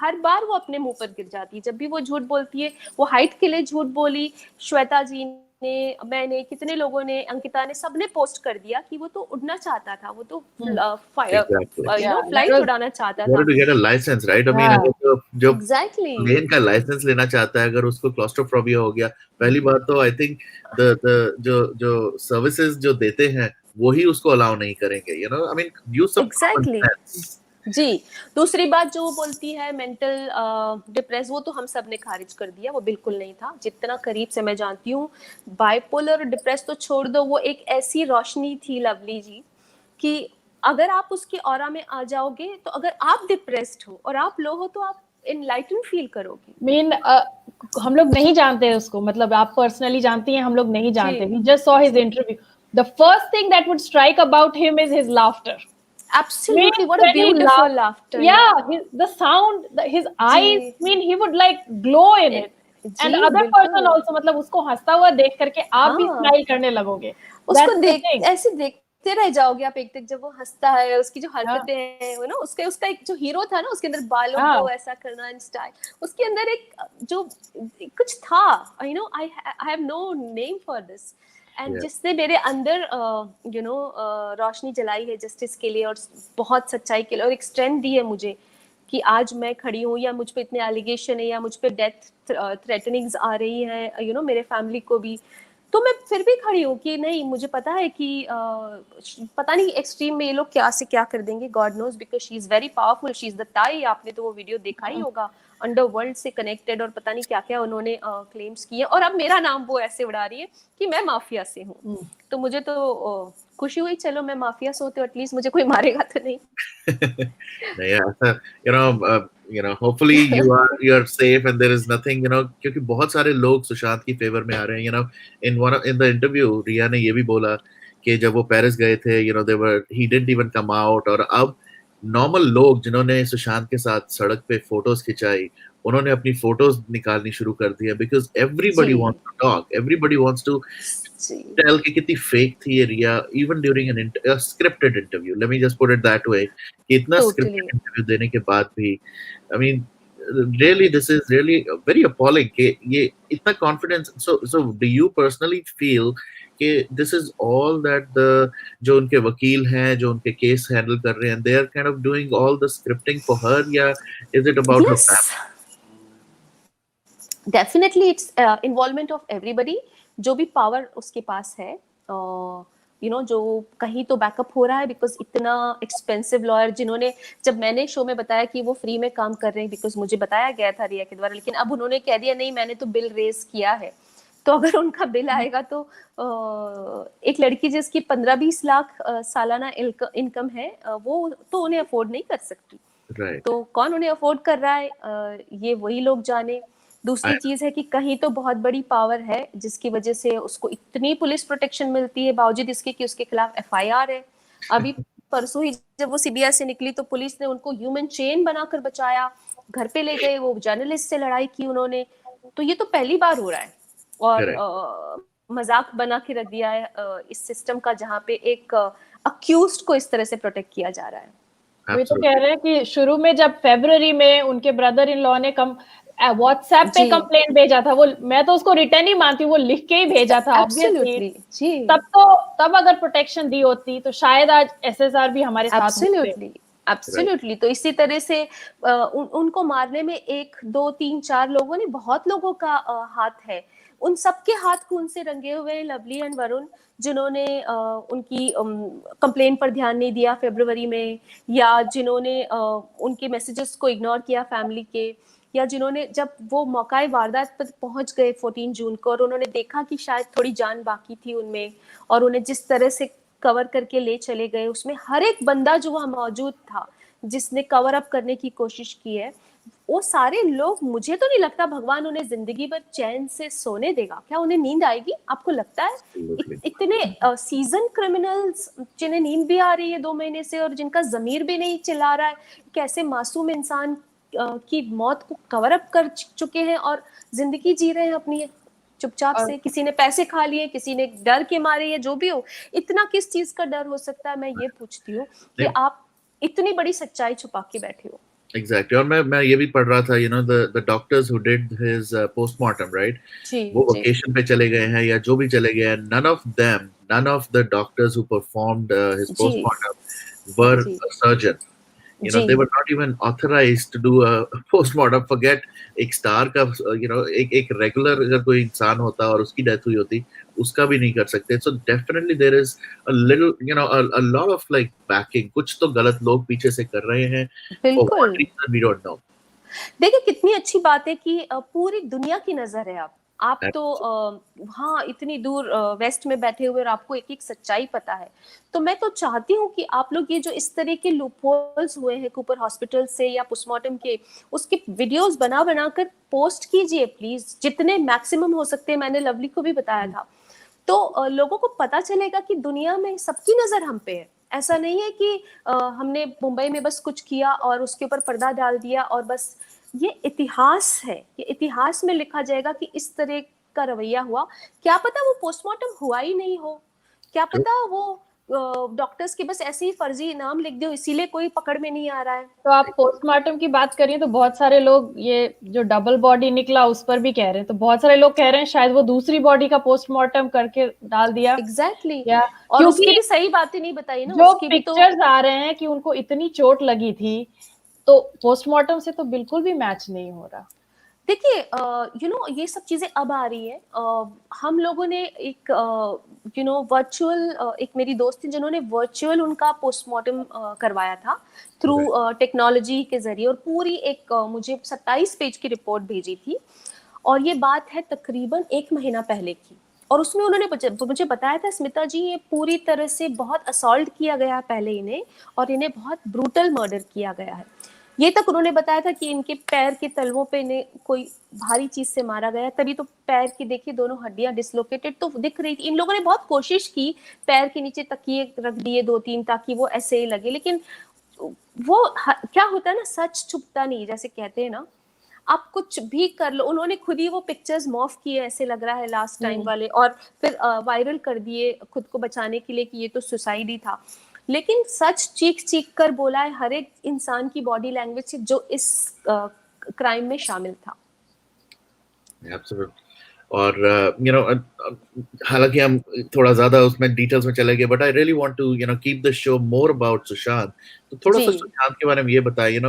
हर बार वो अपने मुंह पर गिर जाती है. जब भी वो झूठ बोलती है, वो हाइट के लिए झूठ बोली, श्वेता जी ने, मैंने, कितने लोगों ने, अंकिता ने, सबने पोस्ट कर दिया कि वो तो उड़ना चाहता था, वो तो फ्लाइट उड़ाना चाहता था. To get a license, right? I mean, जो exactly प्लेन का लाइसेंस लेना चाहता है, अगर उसको क्लॉस्ट्रोफोबिया हो गया, पहली बात तो आई थिंक जो सर्विसेज जो देते हैं वो ही उसको अलाउ नहीं करेंगे. I mean use some exactly जी. दूसरी बात जो वो बोलती है मेंटल डिप्रेस, वो तो हम सब ने खारिज कर दिया, वो बिल्कुल नहीं था. जितना करीब से मैं जानती हूँ, बाइपोलर और डिप्रेस तो छोड़ दो, वो एक ऐसी रोशनी थी लवली जी कि अगर आप उसकी ऑरा में आ जाओगे तो अगर आप डिप्रेस्ड हो और आप लो हो तो आप एनलाइटन फील करोगे. हम लोग नहीं जानते उसको, मतलब आप पर्सनली जानती हैं, हम लोग नहीं जानते. We just saw his interview. The first thing that would strike about him is his laughter. Absolutely, what a beautiful laughter. Yeah, the sound, his eyes, he would like glow in it. And the other person also, मतलब उसको हंसता हुआ देख करके आप भी smile करने लगोगे. उसको ऐसे देखते रह जाओगे आप एक तक जब वो हंसता है. उसकी जो हरकतें हैं ना, उसका एक जो हीरो था ना, उसके अंदर बालों को ऐसा करना एंड स्टाइल, उसके अंदर एक जो कुछ था. I have no name for this. And जिसने मेरे अंदर रोशनी जलाई है जस्टिस के लिए और बहुत सच्चाई के लिए और एक स्ट्रेंथ दी है मुझे कि आज मैं खड़ी हूँ, या मुझ पे इतने एलिगेशन है, या मुझ पे डेथ थ्रेटनिंग्स आ रही हैं मेरे फैमिली को भी. तो मैं फिर भी खड़ी हूँ कि नहीं, मुझे पता है कि पता नहीं एक्सट्रीम में ये लोग क्या से क्या कर देंगे, God knows, because she is very powerful, she is the tie. आपने तो वो वीडियो देखा ही होगा, अंडरवर्ल्ड से कनेक्टेड और पता नहीं क्या क्या उन्होंने क्लेम्स किए, और अब मेरा नाम वो ऐसे उड़ा रही है कि मैं माफिया से हूँ। तो मुझे तो खुशी हुई, चलो मैं माफिया से होती हूँ, एटलीस्ट मुझे कोई मारेगा तो नहीं। नहीं ऐसा, hopefully you are safe and there is nothing, क्योंकि बहुत सारे लोग सुशांत की फेवर में आ रहे हैं, in the interview रिया ने ये भी बोला कि जब वो पेरिस गए थे, he didn't even come out, और अब नॉर्मल लोग जिन्होंने सुशांत के साथ सड़क पे फोटोज खिंचाई, उन्होंने अपनी फोटोज निकालनी शुरू कर दी है, because everybody wants to talk, everybody wants to tell कि कितनी फेक थी ये Riya, even during an scripted interview, let me just put it that way, कि इतना स्क्रिप्टेड इंटरव्यू देने के बाद भी, I mean really this is really very appalling कि ये इतना confidence, so do you personally feel कि this is all that the जो उनके वकील हैं, जो उनके केस हैंडल कर रहे हैं, they are kind of doing all the scripting for her, या is it about her family? Definitely it's involvement of everybody, जो भी पावर उसके पास है, जो कहीं तो बैकअप हो रहा है, बिकॉज इतना एक्सपेंसिव लॉयर, जिन्होंने, जब मैंने शो में बताया कि वो फ्री में काम कर रहे हैं, बिकॉज मुझे बताया गया था रिया के द्वारा, लेकिन अब उन्होंने कह दिया नहीं, मैंने तो बिल रेज किया है। तो अगर उनका बिल आएगा तो एक लड़की जिसकी 15-20 लाख सालाना इनकम है, वो तो उन्हें अफोर्ड नहीं कर सकती। तो कौन उन्हें अफोर्ड कर रहा है, ये वही लोग जाने। दूसरी चीज है कि कहीं तो बहुत बड़ी पावर है जिसकी वजह से उसको इतनी पुलिस प्रोटेक्शन मिलती है, बावजूद इसके कि उसके खिलाफ FIR है। अभी परसों ही जब वो CBI से निकली तो पुलिस ने उनको ह्यूमन चेन बनाकर बचाया, घर पे ले गए, वो जर्नलिस्ट से लड़ाई की उन्होंने। तो ये तो पहली बार हो रहा है, और मजाक बना के रख दिया है इस सिस्टम का, जहाँ पे एक अक्यूज्ड को इस तरह से प्रोटेक्ट किया जा रहा है। वे तो कह रहे हैं कि शुरू में जब फरवरी में उनके ब्रदर इन लॉ ने व्हाट्सएप पे कंप्लेंट भेजा था, वो मैं तो उसको रिटर्न ही मानती हूँ, वो लिख के ही भेजा था ऑब्वियसली। तब अगर प्रोटेक्शन दी होती तो शायद आज SSR भी हमारे साथ होते। एब्सोल्युटली। तो इसी तरह से उनको मारने में 1, 2, 3, 4 लोगों ने, बहुत लोगों का हाथ है। उन सबके हाथ खून से रंगे हुए लवली एंड वरुण, जिन्होंने उनकी कंप्लेंट पर ध्यान नहीं दिया फरवरी में, या जिन्होंने उनके मैसेजेस को इग्नोर किया फैमिली के, या जिन्होंने जब वो मौकाए वारदात पर पहुंच गए 14 जून को और उन्होंने देखा कि शायद थोड़ी जान बाकी थी उनमें, और उन्हें जिस तरह से कवर करके ले चले गए, उसमें हर एक बंदा जो वहां मौजूद था जिसने कवर अप करने की कोशिश की है, वो सारे लोग, मुझे तो नहीं लगता भगवान उन्हें जिंदगी भर चैन से सोने देगा। क्या उन्हें नींद आएगी? आपको लगता है? इतने सीजन क्रिमिनल्स जिन्हें नींद भी आ रही है 2 महीने से, और जिनका जमीर भी नहीं चिल्ला रहा है, कैसे मासूम इंसान की मौत को कवर अप कर चुके हैं और जिंदगी जी रहे हैं अपनी चुपचाप से। किसी ने पैसे खा लिए, किसी ने डर के मारे, या जो भी हो। इतना किस चीज का डर हो सकता है? मैं ये पूछती हूँ कि आप इतनी बड़ी सच्चाई छुपा के बैठे हो। Exactly. और मैं ये भी पढ़ रहा था, the doctors who did his postmortem, right? वो vacation पे चले गए हैं या जो भी चले गए हैं, none of the doctors who performed his postmortem were a surgeon. They were not even authorized to do a postmortem. Forget एक स्टार का, एक रेगुलर अगर कोई इंसान होता और उसकी डेथ हुई होती, उसका भी नहीं कर सकते। So definitely there is a little, a lot of like backing. कुछ तो गलत लोग पीछे से कर रहे हैं। बिल्कुल। We don't know. देखिए कितनी अच्छी बात है कि पूरी दुनिया की नजर है आप तो हाँ, इतनी दूर वेस्ट में बैठे हुए और आपको एक एक सच्चाई पता है। तो मैं तो चाहती हूँ कि आप लोग ये जो इस तरह के लूपहोल्स हुए हैं कूपर हॉस्पिटल से या पोस्टमार्टम के, उसके वीडियोस बना कर पोस्ट कीजिए प्लीज, जितने मैक्सिमम हो सकते हैं। मैंने लवली को भी बताया था, तो लोगों को पता चलेगा कि दुनिया में सबकी नजर हम पे है। ऐसा नहीं है कि हमने मुंबई में बस कुछ किया और उसके ऊपर पर्दा डाल दिया और बस। ये इतिहास है, ये इतिहास में लिखा जाएगा कि इस तरह का रवैया हुआ। क्या पता वो पोस्टमार्टम हुआ ही नहीं हो, क्या पता वो डॉक्टर्स के बस ऐसे ही फर्जी नाम लिख दो, इसीलिए कोई पकड़ में नहीं आ रहा है। तो आप पोस्टमार्टम की बात करिए तो बहुत सारे लोग ये जो डबल बॉडी निकला उस पर भी कह रहे हैं, तो बहुत सारे लोग कह रहे हैं शायद वो दूसरी बॉडी का पोस्टमार्टम करके डाल दिया। एग्जैक्टली। और उसकी भी सही बातें नहीं बताई ना, जो पिक्चर्स आ रहे हैं कि उनको इतनी चोट लगी थी, तो पोस्टमार्टम से तो बिल्कुल भी मैच नहीं हो रहा। देखिए ये सब चीजें अब आ रही हैं। हम लोगों ने एक वर्चुअल, एक मेरी दोस्त थी जिन्होंने वर्चुअल उनका पोस्टमार्टम करवाया था थ्रू टेक्नोलॉजी के जरिए, और पूरी एक मुझे 27 पेज की रिपोर्ट भेजी थी। और ये बात है तकरीबन 1 महीना पहले की। और उसमें उन्होंने मुझे बताया था, स्मिता जी ये पूरी तरह से बहुत असॉल्ट किया गया पहले इन्हें, और इन्हें बहुत ब्रूटल मर्डर किया गया है। ये तक उन्होंने बताया था कि इनके पैर के तलवों पे इन्हें कोई भारी चीज से मारा गया, तभी तो पैर की देखिए दोनों हड्डियां डिसलोकेटेड तो दिख रही थी। इन लोगों ने बहुत कोशिश की, पैर के नीचे तकिए रख दिए 2-3 ताकि वो ऐसे ही लगे, लेकिन वो क्या होता है ना, सच छुपता नहीं, जैसे कहते हैं ना, आप कुछ भी कर लो। उन्होंने खुद ही वो पिक्चर्स मॉर्फ किए ऐसे लग रहा है लास्ट टाइम वाले, और फिर वायरल कर दिए खुद को बचाने के लिए कि ये तो सुसाइड ही था। लेकिन सच चीख चीख कर बोला है हर एक इंसान की बॉडी लैंग्वेज से जो इस क्राइम में शामिल था। Absolutely. और हालांकि हम थोड़ा ज्यादा उसमें डिटेल्स में चले गए, but I really want to keep the show more about Sushant. तो थोड़ा सा जी सुशांत के बारे में ये बताइए।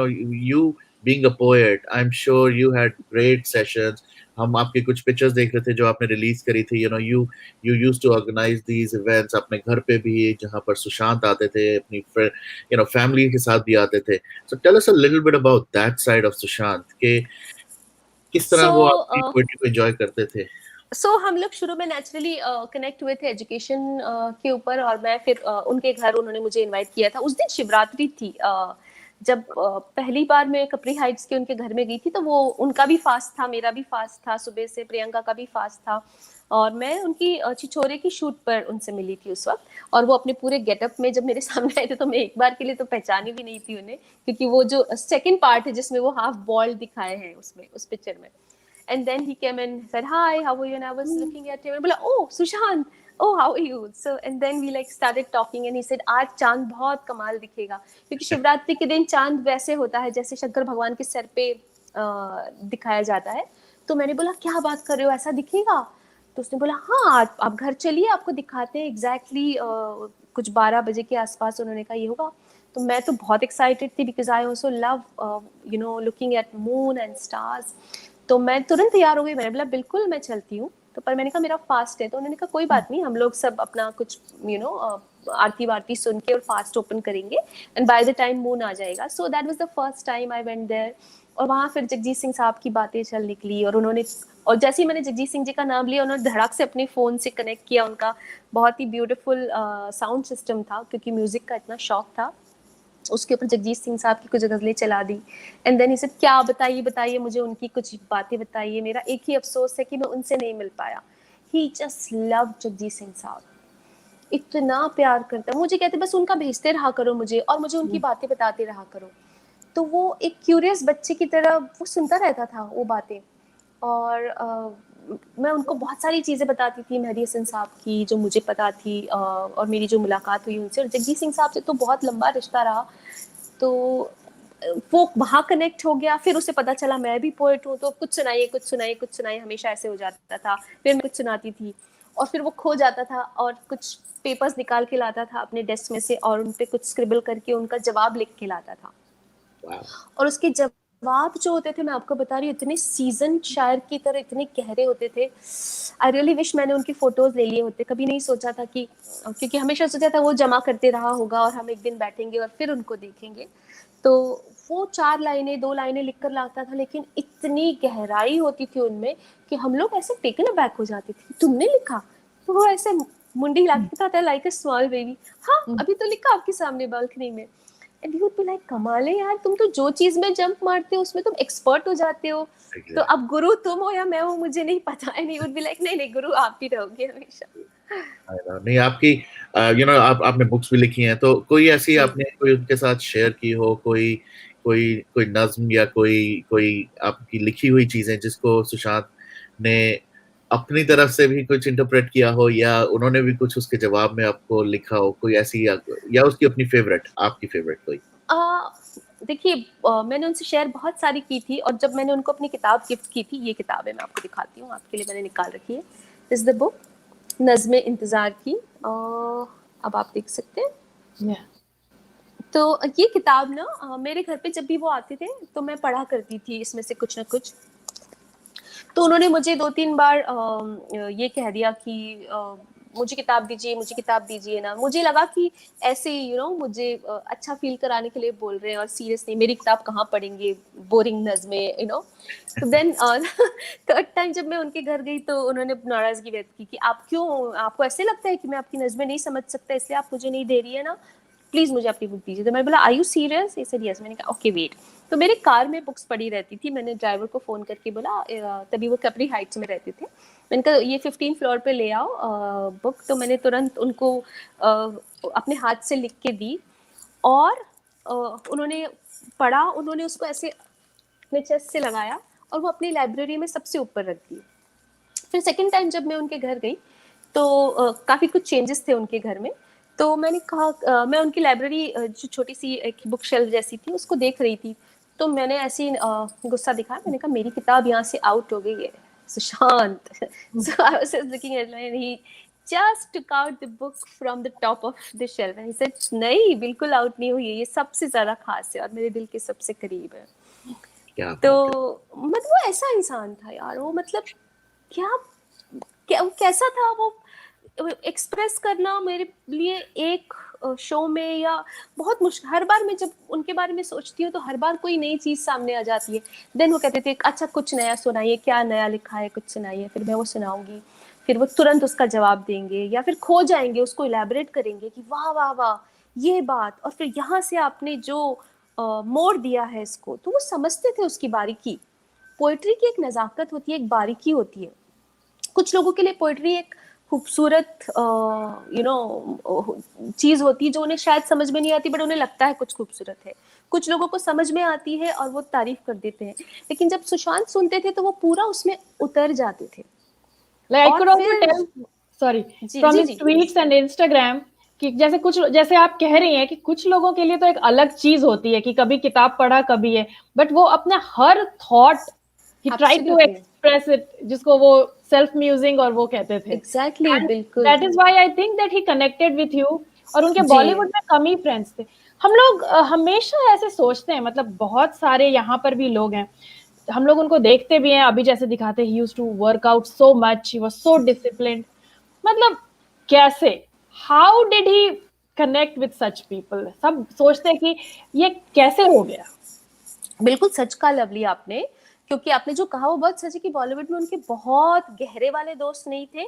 You being a poet, I am sure you had great sessions. हम आपके कुछ पिक्चर्स देख रहे थे जो आपने रिलीज करी थी। You you used to organise these events अपने घर पे भी, जहां पर सुशांत आते थे, अपनी फैमिली के साथ भी आते थे। So tell us a little bit about that side of Sushant, के किस तरह सो वो आपकी पोएट्री को एंजॉय करते थे। हम लोग शुरू में नेचुरली कनेक्ट हुए थे एजुकेशन के ऊपर, और मैं फिर उनके घर, उन्होंने मुझे इनवाइट किया था। उस दिन शिवरात्रि थी। जब पहली बार मैं कपरी हाइट्स के उनके घर में गई थी, तो वो उनका भी फास्ट था, मेरा भी फास्ट था, सुबह से प्रियंका का भी फास्ट था, और मैं उनकी छिछोरे की शूट पर उनसे मिली थी उस वक्त। और वो अपने पूरे गेटअप में जब मेरे सामने आए थे, तो मैं एक बार के लिए तो पहचानी भी नहीं थी उन्हें, क्योंकि वो जो सेकंड पार्ट है जिसमें वो हाफ बॉल्ड दिखाए हैं उसमें, उस पिक्चर में। And then he came and said, "Hi, how are you?" And I was looking at him and बोला, "Oh, Sushant, oh, how are you?" So and then we like started talking and he said, "आज चांद बहुत कमाल दिखेगा," क्योंकि शिवरात्रि के दिन चांद वैसे होता है जैसे शंकर भगवान के सर पे दिखाया जाता है। तो मैंने बोला, क्या बात कर रहे हो, ऐसा दिखेगा? तो उसने बोला, हाँ, आप घर चलिए, आपको दिखाते हैं एग्जैक्टली। कुछ 12 बजे के आसपास उन्होंने कहा ये होगा। तो मैं तो बहुत एक्साइटेड थी, because I also love looking at moon and stars. तो मैं तुरंत तैयार हो गई, मैंने बोला बिल्कुल मैं चलती हूँ। तो पर मैंने कहा मेरा फास्ट है, तो उन्होंने कहा कोई बात नहीं, हम लोग सब अपना कुछ आरती वारती सुन के और फास्ट ओपन करेंगे, and by the time moon आ जाएगा। So that was the first time I went there. और वहाँ फिर जगजीत सिंह साहब की बातें चल निकली, और उन्होंने, और जैसे ही मैंने जगजीत सिंह जी का नाम लिया, उन्होंने धड़क से अपने फ़ोन से कनेक्ट किया। उनका बहुत ही ब्यूटीफुल साउंड सिस्टम था, क्योंकि म्यूज़िक का इतना शौक था। उसके ऊपर जगजीत सिंह साहब की कुछ गज़लें चला दी। एंड देन ही सेड, क्या बताइए बताइए मुझे उनकी कुछ बातें बताइए, मेरा एक ही अफसोस है कि मैं उनसे नहीं मिल पाया। ही जस्ट लव जगजीत सिंह साहब, इतना प्यार करता। मुझे कहते बस उनका भेजते रहा करो मुझे, और मुझे उनकी बातें बताते रहा करो। तो वो एक क्यूरियस बच्चे की तरह वो सुनता रहता था वो बातें। और मैं उनको बहुत सारी चीज़ें बताती थी मेहदी हसन साहब की, जो मुझे पता थी, और मेरी जो मुलाकात हुई उनसे। और जगजीत सिंह साहब से तो बहुत लंबा रिश्ता रहा। तो वो वहाँ कनेक्ट हो गया। फिर उसे पता चला मैं भी पोएट हूँ, तो कुछ सुनाइए कुछ सुनाइए कुछ सुनाइए, हमेशा ऐसे हो जाता था। फिर मैं कुछ सुनाती थी, और फिर वो खो जाता था, और कुछ पेपर्स निकाल के लाता था अपने डेस्क में से, और उन पे कुछ स्क्रिबल करके उनका जवाब लिख के लाता था। और उसके जवाब जो होते थे, मैं आपको बता रही हूँ, इतने सीजन शायर की तरह इतने गहरे होते थे। आई रियली विश मैंने उनकी फोटोज ले लिए होते। कभी नहीं सोचा था कि, क्योंकि हमेशा सोचा था वो जमा करते रहा होगा और हम एक दिन बैठेंगे और फिर उनको देखेंगे। तो वो 4 लाइनें 2 लाइनें लिख कर लाता था, लेकिन इतनी गहराई होती थी उनमें कि हम लोग ऐसे टेकन अबैक हो जाते थे, तुमने लिखा? तो वो ऐसे मुंडी हिला के कहता था लाइक अ स्मॉल बेबी, हाँ अभी तो लिखा आपके सामने बालकनी में। And you would be like, कमाल है यार, तुम तो जो चीज में जंप मारते हो उसमें तुम एक्सपर्ट हो जाते हो। तो अब गुरु तुम हो या मैं हूँ मुझे नहीं पता। And you would be like, नहीं नहीं गुरु आप ही रहोगे हमेशा। नहीं, आपकी आपने बुक्स भी लिखी हैं, तो कोई ऐसी जी आपने कोई उनके साथ शेयर की हो, कोई कोई कोई नज्म या कोई कोई आपकी लिखी हुई चीजें जिसको सुशांत ने अपनी तरफ से भी कुछ इंटरप्रेट किया हो, या उन्होंने भी कुछ उसके जवाब में आपको लिखा हो, कोई ऐसी, या उसकी अपनी फेवरेट, आपकी फेवरेट कोई? देखिए, मैंने उनसे शेयर बहुत सारी की थी, और जब मैंने उनको अपनी किताब गिफ्ट की थी, ये किताब है, मैं आपको दिखाती हूँ, आपके लिए मैंने निकाल रखी है, इज द बुक नज़्म इंतज़ार की। अब आप देख सकते हैं। तो ये किताब ना मेरे घर पे जब भी वो आते थे तो मैं पढ़ा करती थी इसमें से कुछ ना कुछ। तो उन्होंने मुझे 2-3 बार ये कह दिया कि मुझे किताब दीजिए ना। मुझे लगा कि ऐसे मुझे अच्छा फील कराने के लिए बोल रहे हैं, और सीरियस नहीं, मेरी किताब कहाँ पढ़ेंगे, बोरिंग नज़्में। तो देन थर्ड टाइम जब मैं उनके घर गई तो उन्होंने नाराजगी व्यक्त की कि आपको ऐसे लगता है कि मैं आपकी नज़्में नहीं समझ सकता, इसलिए आप मुझे नहीं दे रही है ना, प्लीज मुझे अपनी बुक दीजिए। तो मैंने बोला, आर यू सीरियस? ये सर यस। मैंने कहा ओके वेट। तो मेरे कार में बुक्स पड़ी रहती थी, मैंने ड्राइवर को फ़ोन करके बोला, तभी वो कैपरी हाइट्स में रहते थे, मैंने कहा ये 15 फ्लोर पे ले आओ बुक। तो मैंने तुरंत उनको अपने हाथ से लिख के दी, और उन्होंने पढ़ा, उन्होंने उसको ऐसे अपने चेस्ट से लगाया और वो अपनी लाइब्रेरी में सबसे ऊपर रख दी। फिर सेकेंड टाइम जब मैं उनके घर गई तो काफ़ी कुछ चेंजेस थे उनके घर में। तो मैंने कहा, मैं उनकी लाइब्रेरी जो छोटी सी एक बुक शेल्फ जैसी थी उसको देख रही थी, तो मैंने ऐसे ही गुस्सा दिखाया, मैंने कहा मेरी किताब यहाँ से आउट हो गई है Sushant. So I was just looking at him and he just took out the book from the top of the shelf and he said, नहीं बिल्कुल आउट नहीं हुई है, ये सबसे ज़्यादा खास है और मेरे दिल के सबसे करीब है। क्या तो बात है। मतलब वो ऐसा इंसान था यार, वो मतलब क्या क्या कैसा था वो, एक्सप्रेस करना मेरे लिए एक शो में या बहुत मुश्किल। हर बार मैं जब उनके बारे में सोचती हूँ तो हर बार कोई नई चीज़ सामने आ जाती है। देन वो कहते थे अच्छा कुछ नया सुनाइए, क्या नया लिखा है, कुछ सुनाइए। फिर मैं वो सुनाऊंगी, फिर वो तुरंत उसका जवाब देंगे या फिर खो जाएंगे, उसको इलेबोरेट करेंगे कि वाह वाह वाह ये बात, और फिर यहाँ से आपने जो मोड़ दिया है इसको। तो वो समझते थे उसकी बारीकी। पोइट्री की एक नज़ाकत होती है, एक बारीकी होती है। कुछ लोगों के लिए पोइट्री एक खूबसूरत चीज होती है जो उन्हें शायद समझ में नहीं आती, बट उन्हें लगता है कुछ खूबसूरत है। कुछ लोगों को समझ में आती है और वो तारीफ कर देते हैं, लेकिन जब सुशांत सुनते थे तो वो पूरा उसमें उतर जाते थे। Like I और could also फिर tell, sorry, ji from ji his ji tweets and Instagram कि जैसे आप कह रही हैं कि कुछ लोगों के लिए तो एक अलग चीज होती है कि कभी किताब पढ़ा कभी है, बट वो अपना हर थॉट ही try to absolutely express it, जिसको वो सेल्फ म्यूजिंग और वो कहते थे। एग्जैक्टली एंड बिल्कुल that is why I think that he connected with you. और उनके जी बॉलीवुड में कम ही फ्रेंड्स थे। हम लोग हमेशा ऐसे सोचते हैं, मतलब बहुत सारे यहाँ पर भी लोग हैं, हम लोग उनको देखते भी हैं, अभी जैसे दिखाते ही used to work out so much, he was so disciplined. मतलब कैसे, how did he connect with such people? सब सोचते हैं कि ये कैसे हो गया। बिल्कुल सच कहा लवली आपने, क्योंकि आपने जो कहा वो बहुत सच है कि बॉलीवुड में उनके बहुत गहरे वाले दोस्त नहीं थे,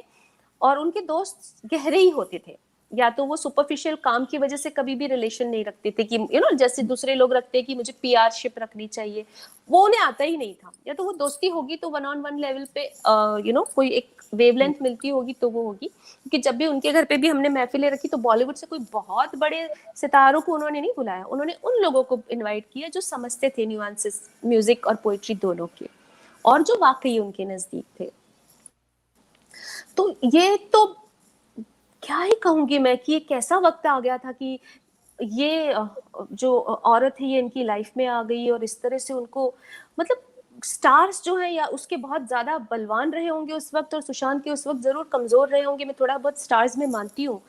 और उनके दोस्त गहरे ही होते थे। या तो वो सुपरफिशियल काम की वजह से कभी भी रिलेशन नहीं रखते थे कि जैसे दूसरे लोग रखते हैं कि मुझे पीआर शिप रखनी चाहिए, वो उन्हें आता ही नहीं था। या तो वो दोस्ती होगी तो वन ऑन वन लेवल पे कोई एक वेवलेंथ मिलती होगी तो वो होगी। क्योंकि जब भी उनके घर पे भी हमने महफिलें रखी तो बॉलीवुड से कोई बहुत बड़े सितारों को उन्होंने नहीं बुलाया, उन्होंने उन लोगों को इन्वाइट किया जो समझते थे न्यूआंसेस म्यूजिक और पोइट्री दोनों के, और जो वाकई उनके नजदीक थे। तो ये तो क्या ही कहूंगी मैं कि एक ऐसा वक्त आ गया था कि ये जो औरत है ये इनकी लाइफ में आ गई, और इस तरह से उनको मतलब स्टार्स जो है या उसके बहुत ज्यादा बलवान रहे होंगे उस वक्त, और सुशांत के उस वक्त जरूर कमजोर रहे होंगे। मैं थोड़ा बहुत स्टार्स में मानती हूँ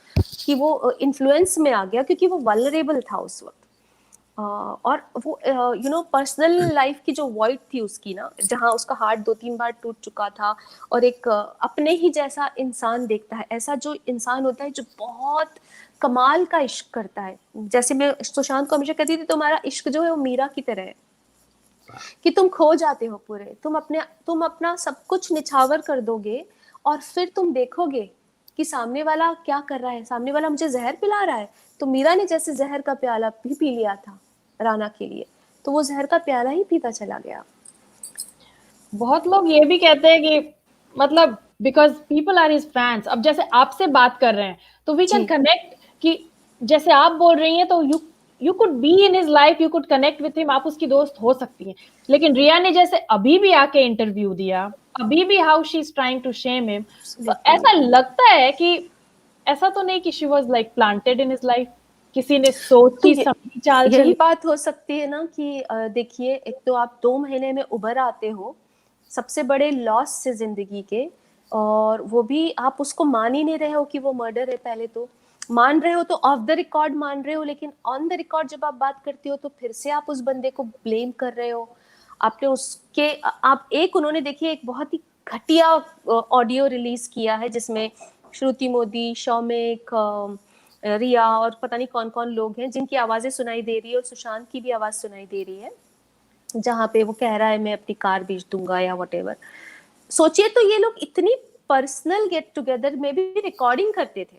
कि वो इन्फ्लुएंस में आ गया क्योंकि वो वल्नरेबल था उस वक्त। और वो पर्सनल लाइफ की जो वॉइड थी उसकी ना, जहाँ उसका हार्ट 2-3 बार टूट चुका था, और एक अपने ही जैसा इंसान देखता है, ऐसा जो इंसान होता है जो बहुत कमाल का इश्क करता है। जैसे मैं सुशांत को हमेशा कहती थी तुम्हारा इश्क जो है वो मीरा की तरह है कि तुम खो जाते हो पूरे, तुम अपना सब कुछ निछावर कर दोगे और फिर तुम देखोगे कि सामने वाला क्या कर रहा है, सामने वाला मुझे जहर पिला रहा है। तो मीरा ने जैसे जहर का प्याला भी पी लिया था राना के लिए, तो वो जहर का प्याला ही पीता चला गया। बहुत लोग ये भी कहते हैं कि मतलब because people are his fans, अब जैसे आपसे बात कर रहे हैं तो वी कैन कनेक्ट, कि जैसे आप बोल रही हैं तो you could be in his life, you could connect with him, आप उसकी दोस्त हो सकती हैं। लेकिन रिया ने जैसे अभी भी आके इंटरव्यू दिया, अभी भी how she is trying to shame him, तो ऐसा लगता है कि ऐसा तो नहीं कि she was like planted in his life, किसी ने सोची समझी चाल यही चली। बात हो सकती है ना कि देखिए, एक तो आप 2 महीने में उभर आते हो सबसे बड़े लॉस से जिंदगी के, और वो भी आप उसको मान ही नहीं रहे हो कि वो मर्डर है। पहले तो मान रहे हो तो ऑफ द रिकॉर्ड मान रहे हो, लेकिन ऑन द रिकॉर्ड जब आप बात करते हो तो फिर से आप उस बंदे को ब्लेम कर रहे हो। आपने उसके आप एक उन्होंने देखिए एक बहुत ही घटिया ऑडियो रिलीज किया है जिसमें श्रुति मोदी, शौमिक, रिया और पता नहीं कौन कौन लोग हैं जिनकी आवाजें सुनाई दे रही है और सुशांत की भी आवाज सुनाई दे रही है, जहाँ पे वो कह रहा है मैं अपनी कार बेच दूंगा या व्हाटएवर। सोचिए तो ये लोग इतनी पर्सनल गेट टुगेदर में भी रिकॉर्डिंग करते थे।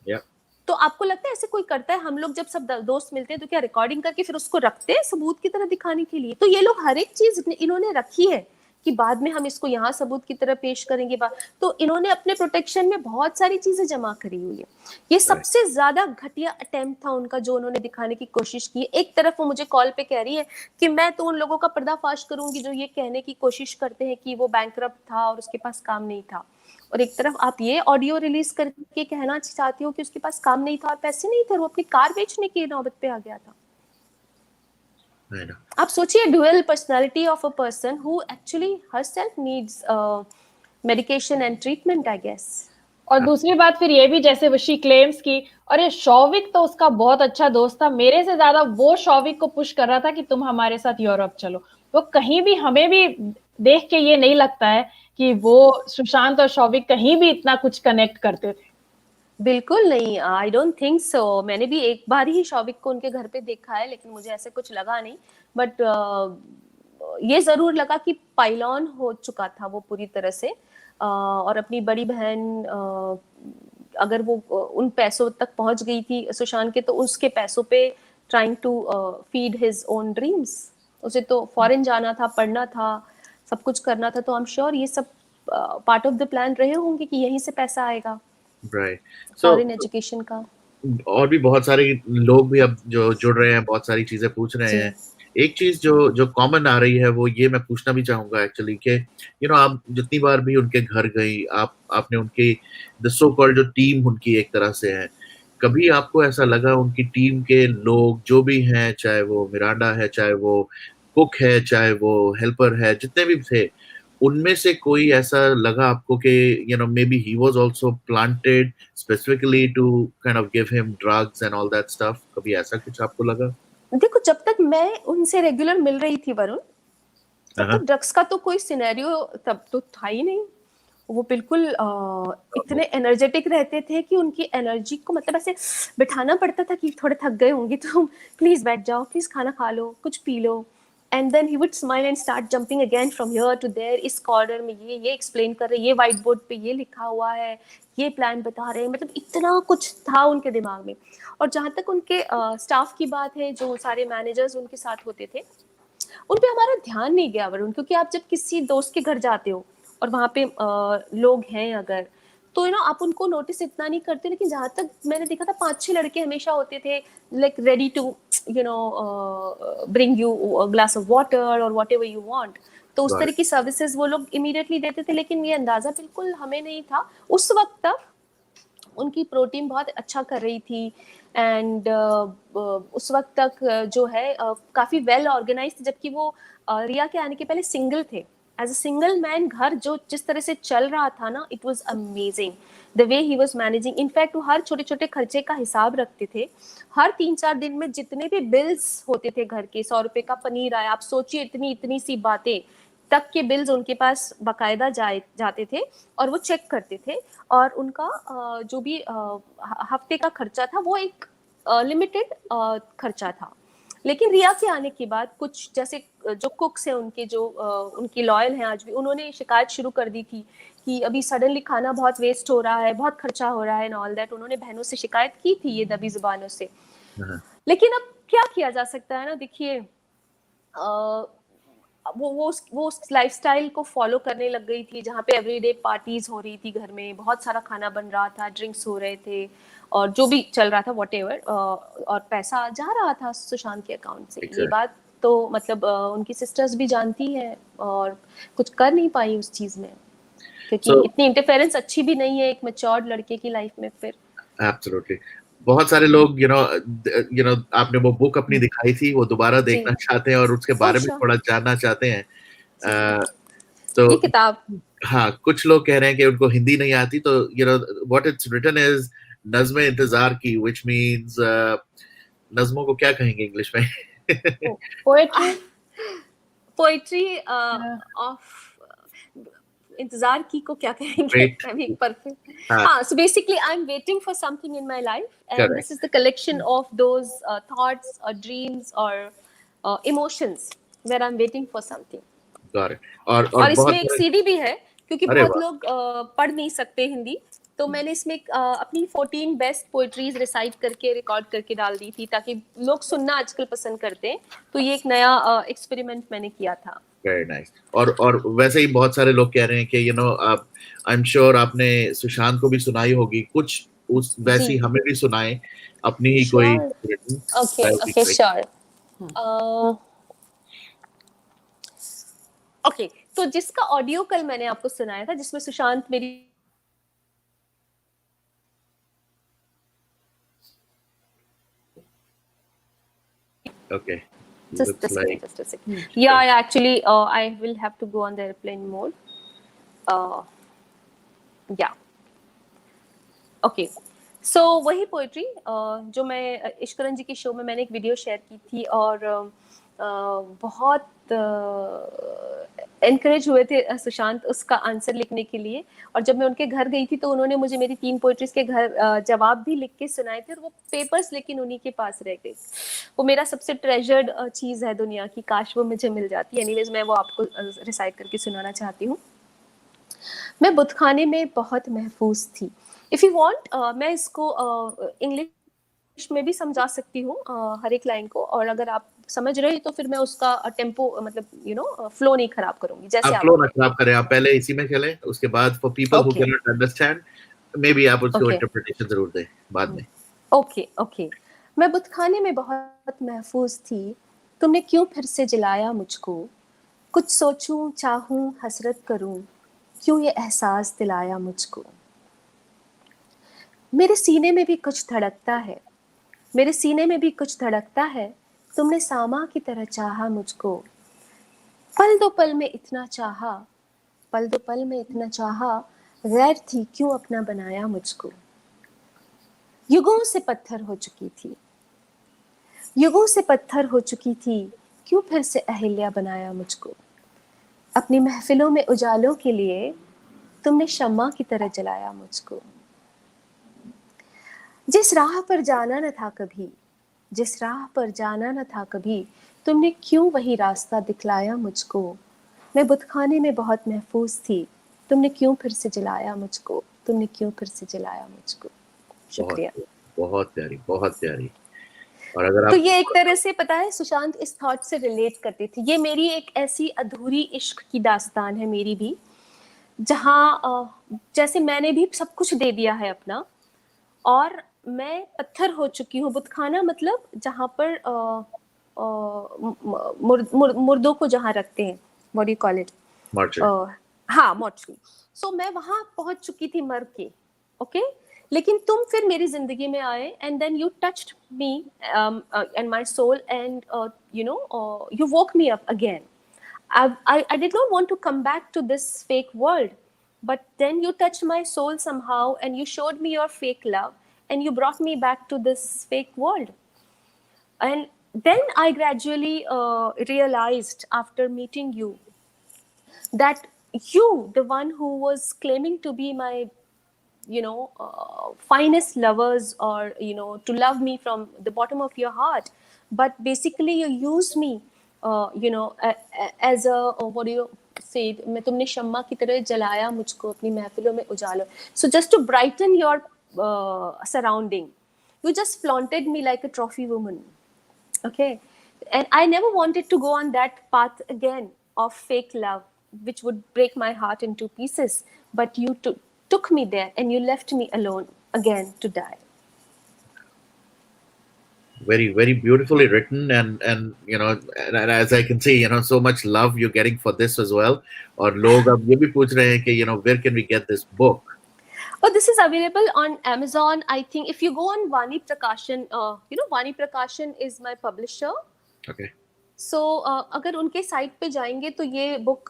Yeah. तो आपको लगता है ऐसे कोई करता है? हम लोग जब सब दोस्त मिलते हैं तो क्या रिकॉर्डिंग करके फिर उसको रखते हैं सबूत की तरह दिखाने के लिए? तो ये लोग हर एक चीज इन्होंने रखी है कि बाद में हम इसको यहाँ सबूत की तरह पेश करेंगे। तो इन्होंने अपने प्रोटेक्शन में बहुत सारी चीजें जमा करी हुई है। ये सबसे ज्यादा घटिया अटेम्प्ट था उनका जो उन्होंने दिखाने की कोशिश की। एक तरफ वो मुझे कॉल पे कह रही है कि मैं तो उन लोगों का पर्दाफाश करूंगी जो ये कहने की कोशिश करते हैं कि वो बैंकरप्ट था और उसके पास काम नहीं था, और एक तरफ आप ये ऑडियो रिलीज करके कहना चाहती हो कि उसके पास काम नहीं था और पैसे नहीं थे, वो अपनी कार बेचने की नौबत पे आ गया था। आप सोचिए dual personality of a person who actually herself needs medication and treatment, I guess. और दूसरी बात फिर ये भी, जैसे शी क्लेम्स की, और ये शौविक तो उसका बहुत अच्छा दोस्त था, मेरे से ज्यादा वो शौविक को पुश कर रहा था कि तुम हमारे साथ यूरोप चलो। तो कहीं भी हमें भी देख के ये नहीं लगता है कि वो सुशांत और शौविक कहीं भी इतना कुछ कनेक्ट करते थे। बिल्कुल नहीं, आई डोंट थिंक सो। मैंने भी एक बार ही शौविक को उनके घर पे देखा है, लेकिन मुझे ऐसे कुछ लगा नहीं। बट ये जरूर लगा कि पाइलॉन हो चुका था वो पूरी तरह से, और अपनी बड़ी बहन अगर वो उन पैसों तक पहुंच गई थी सुशांत के, तो उसके पैसों पे trying to feed his own dreams. उसे तो फॉरेन जाना था, पढ़ना था, सब कुछ करना था। तो आई एम श्योर ये सब पार्ट ऑफ द प्लान रहे होंगे कि यहीं से पैसा आएगा, राइट। फॉरेन एजुकेशन का। और भी बहुत सारे लोग भी अब जो जुड़ रहे हैं, बहुत सारी चीजें पूछ रहे हैं। एक चीज जो कॉमन आ रही है वो ये मैं पूछना भी चाहूंगा एक्चुअली कि आप जितनी बार भी उनके घर गई, आपने उनके द सो कॉल्ड जो टीम उनकी एक तरह से है, कभी आपको ऐसा लगा उनकी टीम के लोग जो भी हैं, चाहे वो मिरांडा है, चाहे वो कुक है, चाहे वो हेल्पर है, जितने भी थे, उनमें से कोई ऐसा लगा आपको कि maybe he was also planted specifically to kind of give him drugs and all that stuff? कभी ऐसा कुछ आपको लगा? देखो, जब तक मैं उनसे रेगुलर मिल रही थी वरुण, तब तक ड्रग्स का तो कोई सिनेरियो तब तो था ही नहीं। वो बिल्कुल इतने एनर्जेटिक रहते थे कि उनकी एनर्जी को मतलब ऐसे बिठाना पड़ता था कि थोड़े थक गए होंगे तो प्लीज बैठ जाओ, प्लीज खाना खा लो, कुछ पी लो। And then he would smile and start jumping again from here to there. इस कॉर्नर में ये एक्सप्लेन कर रहे, ये व्हाइट बोर्ड पे ये लिखा हुआ है, ये प्लान बता रहे हैं। मतलब इतना कुछ था उनके दिमाग में। और जहाँ तक उनके स्टाफ की बात है, जो सारे मैनेजर्स उनके साथ होते थे, उन पे हमारा ध्यान नहीं गया वरुण, क्योंकि आप जब किसी दोस्त के घर जाते हो और वहाँ पे लोग हैं अगर, तो आप उनको नोटिस इतना नहीं करते। लेकिन जहाँ तक मैंने देखा था, 5-6 लड़के हमेशा होते थे like ready to bring you glass of water और वॉट एवर यू वांट। तो उस तरह की सर्विसेज वो लोग इमीडिएटली देते थे। लेकिन ये अंदाजा बिल्कुल हमें नहीं था उस वक्त तक। उनकी प्रोटीन बहुत अच्छा कर रही थी एंड उस वक्त तक जो है काफी वेल ऑर्गेनाइज थी, जबकि वो रिया के आने के पहले सिंगल थे। एज अ सिंगल मैन घर जो जिस तरह से चल रहा था ना, it was amazing the way he was managing. In fact वो हर छोटे छोटे खर्चे का हिसाब रखते थे। हर 3-4 दिन में जितने भी बिल्स होते थे घर के, 100 रुपए का पनीर आया, आप सोचिए इतनी इतनी सी बातें तक के बिल्स उनके पास बकायदा जाते थे और वो चेक करते थे। और उनका जो भी हफ्ते का खर्चा था वो एक लिमिटेड खर्चा था। लेकिन रिया के आने के बाद कुछ जैसे जो कुक्स हैं उनके, जो उनकी लॉयल हैं आज भी, उन्होंने शिकायत शुरू कर दी थी कि अभी सडनली खाना बहुत वेस्ट हो रहा है, बहुत खर्चा हो रहा है एंड ऑल दैट। उन्होंने बहनों से शिकायत की थी ये दबी जुबानों से। लेकिन अब क्या किया जा सकता है ना, देखिए वो उस लाइफस्टाइल को फॉलो करने लग गई थी जहाँ पे एवरीडे पार्टीज हो रही थी, घर में बहुत सारा खाना बन रहा था, ड्रिंक्स हो रहे थे और जो भी चल रहा था व्हाटएवर, और पैसा जा रहा था सुशांत के अकाउंट से। ये बात तो मतलब उनकी सिस्टर्स भी जानती हैं और कुछ कर नहीं पाई उस चीज में, क्योंकि इतनी इंटरफेरेंस अच्छी भी नहीं है एक मैच्योर्ड लड़के की लाइफ में। फिर एब्सोल्युटली बहुत सारे लोग आपने वो बुक अपनी दिखाई थी, वो दोबारा देखना चाहते हैं और उसके बारे में थोड़ा जानना चाहते हैं। तो ये किताब, हाँ, कुछ लोग कह रहे हैं कि उनको हिंदी नहीं आती, तो व्हाट इट्स रिटन इज नज़्म इंतजार की, व्हिच मींस नज़्मों को क्या कहेंगे इंग्लिश में? पोएट्री ऑफ इंतजार की को क्या कहेंगे? Wait. I mean, perfect. हाँ, So basically, I'm waiting for something in my life, and correct. this is the collection of those thoughts or dreams or emotions where I'm waiting for something. Got it. और और बहुत इसमें एक सारे, CD भी है, क्योंकि अरे बहुत वाह, लोग पढ़ नहीं सकते हिंदी, तो मैंने इसमें अपनी 14 बेस्ट पोएट्रीज रिसाइट करके रिकॉर्ड करके डाल दी थी, ताकि लोग सुनना आजकल पसंद करते हैं, तो ये एक नया एक्सपेरिमेंट मैंने किया था. Very nice. और वैसे ही बहुत सारे लोग कह रहे हैं कि आप, आई एम श्योर आपने सुशांत को भी सुनाई होगी कुछ, उस वैसी जी. हमें भी सुनाए अपनी ही कोई Sure. written. Okay, That would be okay, great. sure. Okay, तो जिसका ऑडियो कल मैंने आपको सुनाया था, जिसमें सुशांत मेरी Okay. just Looks a second, like just a second. Yeah, actually, I will have to go on the airplane mode. Yeah. Okay. So वही पोएट्री जो मैं इश्करन जी के शो में मैंने एक वीडियो शेयर की थी, और बहुत एनकरेज हुए थे सुशांत उसका आंसर लिखने के लिए. और जब मैं उनके घर गई थी, तो उन्होंने मुझे मेरी 3 पोएट्रीज के घर जवाब भी लिख के सुनाए थे, और वो पेपर्स लेकिन उन्हीं के पास रह गए. वो मेरा सबसे ट्रेजर्ड चीज है दुनिया की, काश वो मुझे मिल जाती. एनीवेज, मैं वो आपको रिसाइट करके सुनाना चाहती हूँ. मैं बुतखाने में बहुत महफूज थी. इफ यू वांट, मैं इसको इंग्लिश में भी समझा सकती हूँ हर एक लाइन को, और अगर आप समझ रहे हैं तो फिर मैं उसका टेम्पो, मतलब फ्लो नहीं खराब करूंगी. जैसे आप फ्लो ना खराब करें, आप पहले इसी में चलें, उसके बाद for people who can not understand, may be आप उसको इंटरप्रिटेशन जरूर दें बाद में. Okay okay. मैं बुतखाने में बहुत महफूज थी, तुमने क्यों फिर से जलाया मुझको. कुछ सोचूं, चाहूं, हसरत करूं, क्यों ये एहसास दिलाया मुझको. मेरे सीने में भी कुछ धड़कता है, मेरे सीने में भी कुछ धड़कता है, तुमने सामा की तरह चाहा मुझको. पल दो पल में इतना चाहा, पल दो पल में इतना चाहा, गैर थी क्यों अपना बनाया मुझको. युगों से पत्थर हो चुकी थी, युगों से पत्थर हो चुकी थी, क्यों फिर से अहिल्या बनाया मुझको. अपनी महफिलों में उजालों के लिए तुमने शम्मा की तरह जलाया मुझको. जिस राह पर जाना न था कभी, जिस राह पर जाना न था कभी, तुमने क्यों वही रास्ता दिखलाया मुझको. मैं बुतखाने में बहुत महफूज थी, तुमने क्यों फिर से जलाया मुझको, तुमने क्यों फिर से जलाया मुझको. शुक्रिया. बहुत प्यारी, बहुत प्यारी. और अगर आप, तो ये एक तरह से पता है, सुशांत इस थॉट से रिलेट करते थे. ये मेरी एक ऐसी अधूरी इश्क की दास्तान है मेरी भी, जहाँ जैसे मैंने भी सब कुछ दे दिया है अपना, और मैं पत्थर हो चुकी हूँ. बुतखाना मतलब जहाँ पर मुर्दों को जहाँ रखते हैं, what do you call it, हाँ, मॉर्चरी. सो मैं वहां पहुंच चुकी थी मर के. ओके, लेकिन तुम फिर मेरी जिंदगी में आए, and then you touched me and my soul, and you woke me up again. I did not want to come back to this fake world, but then you touched my soul somehow, and you showed me your fake love, and you brought me back to this fake world. And then I gradually realized after meeting you that you, the one who was claiming to be my finest lovers, or to love me from the bottom of your heart, but basically you use me as a what do you say, मैं तुमने शम्मा की तरह जलाया मुझको अपनी महफिलों में उजालों. So just to brighten your surrounding, you just flaunted me like a trophy woman. Okay, and I never wanted to go on that path again of fake love, which would break my heart into pieces, but you took me there, and you left me alone again to die. very, very beautifully written, and and as I can see, so much love you're getting for this as well. और लोग अब ये भी पूछ रहे हैं कि where can we get this book? Oh, this is available on Amazon. I think if you go on Vani Prakashan, Vani Prakashan is my publisher. Okay. So अगर उनके साइट पे जाएंगे तो ये बुक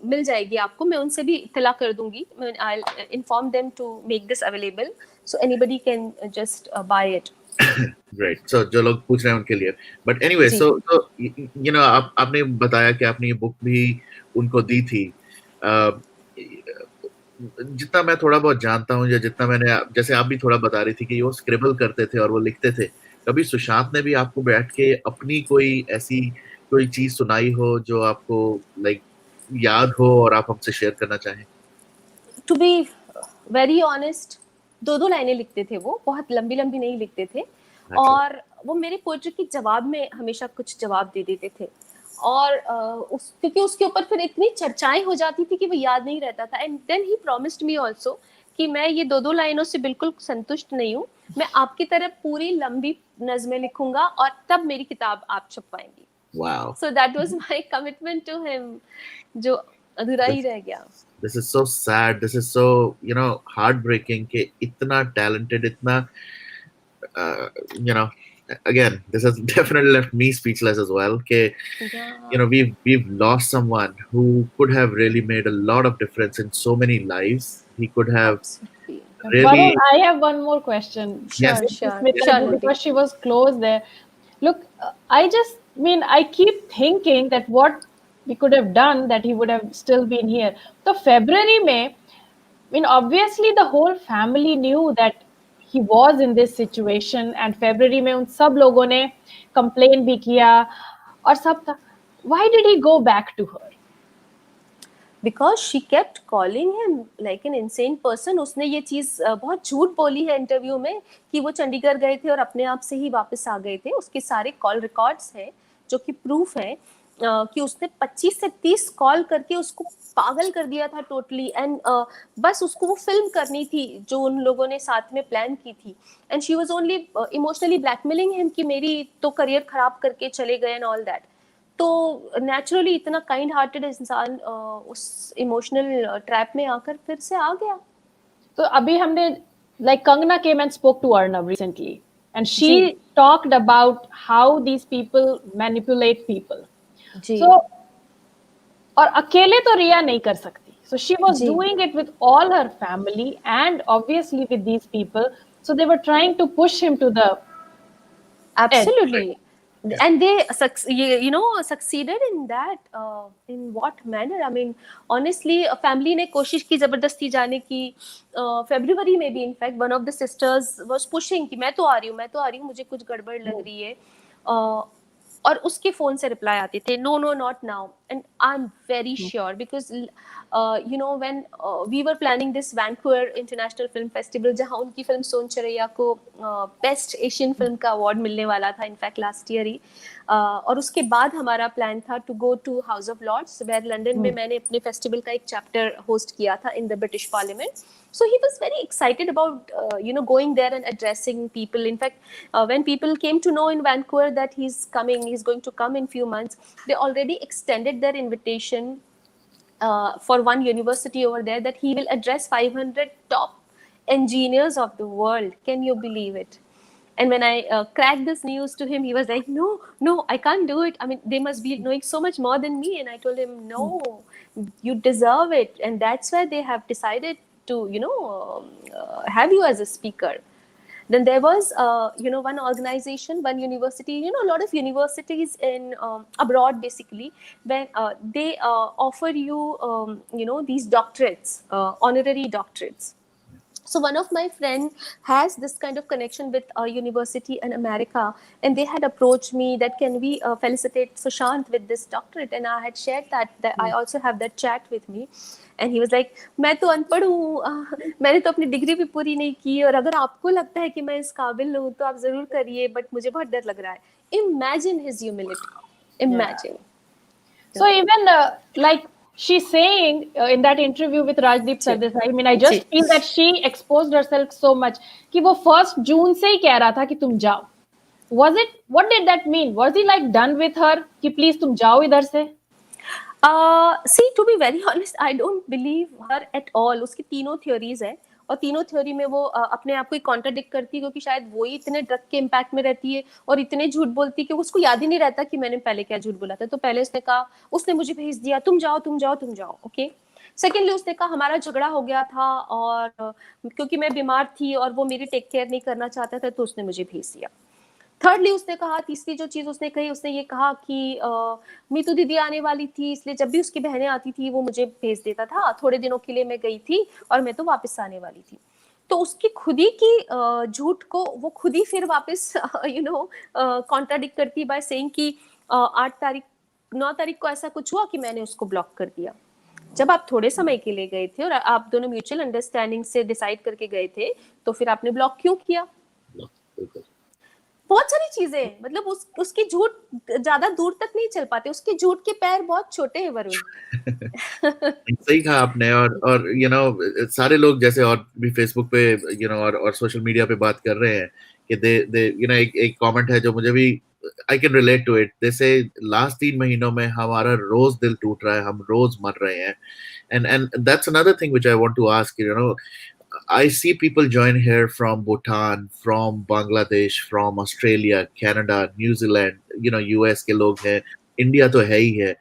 मिल जाएगी आपको. मैं उनसे भी इत्तला कर दूंगी. I'll inform them to make this available, so anybody can just buy it. Great. So जो लोग पूछ रहे हैं उनके लिए. But anyway, so आपने बताया कि आपने ये बुक भी उनको दी थी. जितना मैं थोड़ा बहुत जानता हूँ या जितना मैंने, जैसे आप भी थोड़ा बता रही थी कि वो स्क्रिबल करते थे और वो लिखते थे, कभी सुशांत ने भी आपको बैठ के अपनी कोई ऐसी कोई चीज सुनाई हो जो आपको लाइक याद हो और आप हमसे शेयर करना चाहें? टू बी वेरी ऑनेस्ट, 2-2 लाइनें लिखते थे वो, बहुत लंबी-लंबी नहीं लिखते थे। अच्छा। और वो मेरे पोएट्री के जवाब में हमेशा कुछ जवाब दे देते थे। और उस क्योंकि उसके ऊपर फिर इतनी चर्चाएँ हो जाती थी कि वो याद नहीं रहता था। And then he promised me also कि मैं ये 2-2 लाइनों से बिल्कुल संतुष्ट नहीं हूँ। मैं आपकी तरह पूरी लंबी नज़्में लिखूँगा और तब मेरी किताब आप छपवाएँगी। Wow. So that was my commitment to him, जो अधूरा ही रह गया। This is so sad, this is so heart breaking कि इतना टैलेंटेड, इतना uh, you know again, this has definitely left me speechless as well. Okay, Yeah, we've lost someone who could have really made a lot of difference in so many lives. He could have absolutely. really. Varun, I have one more question Yes. Sure, with sure, Smita sure, ji, Nidhi. because she was close there. Look, I just mean I keep thinking that what we could have done that he would have still been here. So February, May, I mean, obviously the whole family knew that he was in this situation, and February में उन सब लोगों ने complain भी किया और सब था. Why did he go back to her? Because she kept calling him like an insane person. उसने ये चीज बहुत झूठ बोली है इंटरव्यू में कि वो चंडीगढ़ गए थे और अपने आप से ही वापस आ गए थे। उसके सारे कॉल रिकॉर्ड्स हैं जो कि प्रूफ है कि उसने 25 से 30 कॉल करके उसको पागल कर दिया था टोटली। एंड बस उसको वो फिल्म करनी थी जो उन लोगों ने साथ में प्लान की थी। And she was only emotionally blackmailing him कि मेरी तो करियर खराब करके चले गए एंड ऑल दैट। तो नेचुरली इतना काइंड हार्टेड इंसान उस इमोशनल ट्रैप में आकर फिर से आ गया। तो अभी हमने like Kangana came and spoke to Arnav recently, and she ji talked about how these people manipulate people. Ji So और अकेले तो रिया नहीं कर सकती. So she was ji doing it with all her family and obviously with these people. So they were trying to push him to the edge. absolutely. And they succeeded in that. In what manner? I mean, honestly, family ने कोशिश की जबरदस्ती जाने की। February में भी in fact one of the sisters was pushing कि मैं तो आ रही हूँ, मैं तो आ रही हूँ, मुझे कुछ गड़बड़ लग रही है। और उसके फोन से रिप्लाई आते थे no no not now. And I am very sure because when we were planning this Vancouver International Film Festival जहाँ उनकी फिल्म सोन चरैया को बेस्ट एशियन फिल्म का अवार्ड मिलने वाला था इनफैक्ट लास्ट ईयर ही। और उसके बाद हमारा प्लान था to go to House of Lords where London में मैंने अपने फेस्टिवल का एक चैप्टर होस्ट किया था in the British parliament. So he was very excited about going there and addressing people. In fact, when people came to know in Vancouver that he's going to come in few months, they already extended their invitation for one university over there that he will address 500 top engineers of the world. Can you believe it? And when I cracked this news to him, he was like, no, I can't do it. I mean, they must be knowing so much more than me. And I told him, no, you deserve it. And that's why they have decided to, have you as a speaker. Then there was, one organization, one university, a lot of universities in abroad, basically, when they offer you, these doctorates, honorary doctorates. So one of my friend has this kind of connection with a university in America, and they had approached me that can we felicitate Sushant with this doctorate, and I had shared that I also have that chat with me, and he was like, मैं तो अनपढ़ हूँ, मैंने तो अपनी degree भी पूरी नहीं की, और अगर आपको लगता है कि मैं इस काबिल हूँ तो आप जरूर करिए, बट मुझे बहुत डर लग रहा है. Imagine his humility. Imagine. So even like she's saying in that interview with Rajdeep Sardesai, I mean, I just feel that she exposed herself so much कि वो 1st June से ही कह रहा था कि तुम जाओ. What did that mean? Was he like done with her कि please तुम जाओ इधर से? See, to be very honest, I don't believe her at all. उसकी तीनों theories है, और तीनों थ्योरी में वो अपने आप को कॉन्ट्राडिक्ट करती है, क्योंकि शायद वो ही इतने ड्रग के इम्पैक्ट में रहती है और इतने झूठ बोलती है कि उसको याद ही नहीं रहता कि मैंने पहले क्या झूठ बोला था. तो पहले उसने कहा, उसने मुझे भेज दिया, तुम जाओ तुम जाओ तुम जाओ. ओके. सेकेंडली उसने कहा हमारा झगड़ा हो गया था और क्योंकि मैं बीमार थी और वो मेरी टेक केयर नहीं करना चाहता था तो उसने मुझे भेज दिया. थर्डली उसने कहा, तीसरी जो चीज उसने कही, उसने ये कहा कि मीतू दीदी आने वाली थी, इसलिए जब भी उसकी बहनें आती थी वो मुझे भेज देता था, थोड़े दिनों के लिए मैं गई थी और मैं तो वापस आने वाली थी। तो उसकी खुद ही की झूठ को वो खुद ही फिर वापस कॉन्ट्राडिक्ट करती बाय सेइंग कि 8 तारीख 9 तारीख को ऐसा कुछ हुआ कि मैंने उसको ब्लॉक कर दिया। जब आप थोड़े समय के लिए गए थे और आप दोनों म्यूचुअल अंडरस्टैंडिंग से डिसाइड करके गए थे, तो फिर आपने ब्लॉक क्यों किया? बिल्कुल। बहुत सारी चीजें, मतलब उसकी झूठ ज्यादा दूर तक नहीं चल पाते, उसके झूठ के पैर बहुत छोटे हैं वरुण। सही कहा आपने। और सारे लोग जैसे और भी फेसबुक पे और सोशल मीडिया पे बात कर रहे हैं कि दे एक कमेंट है जो मुझे भी I can relate to it. जैसे लास्ट 3 महीनों में हमारा रोज दिल टूट रहा है, हम रोज मर रहे हैं। And that's another thing which I want to ask I see people join here from Bhutan, from Bangladesh, from Australia, Canada, New Zealand, US के लोग हैं, इंडिया तो है ही है।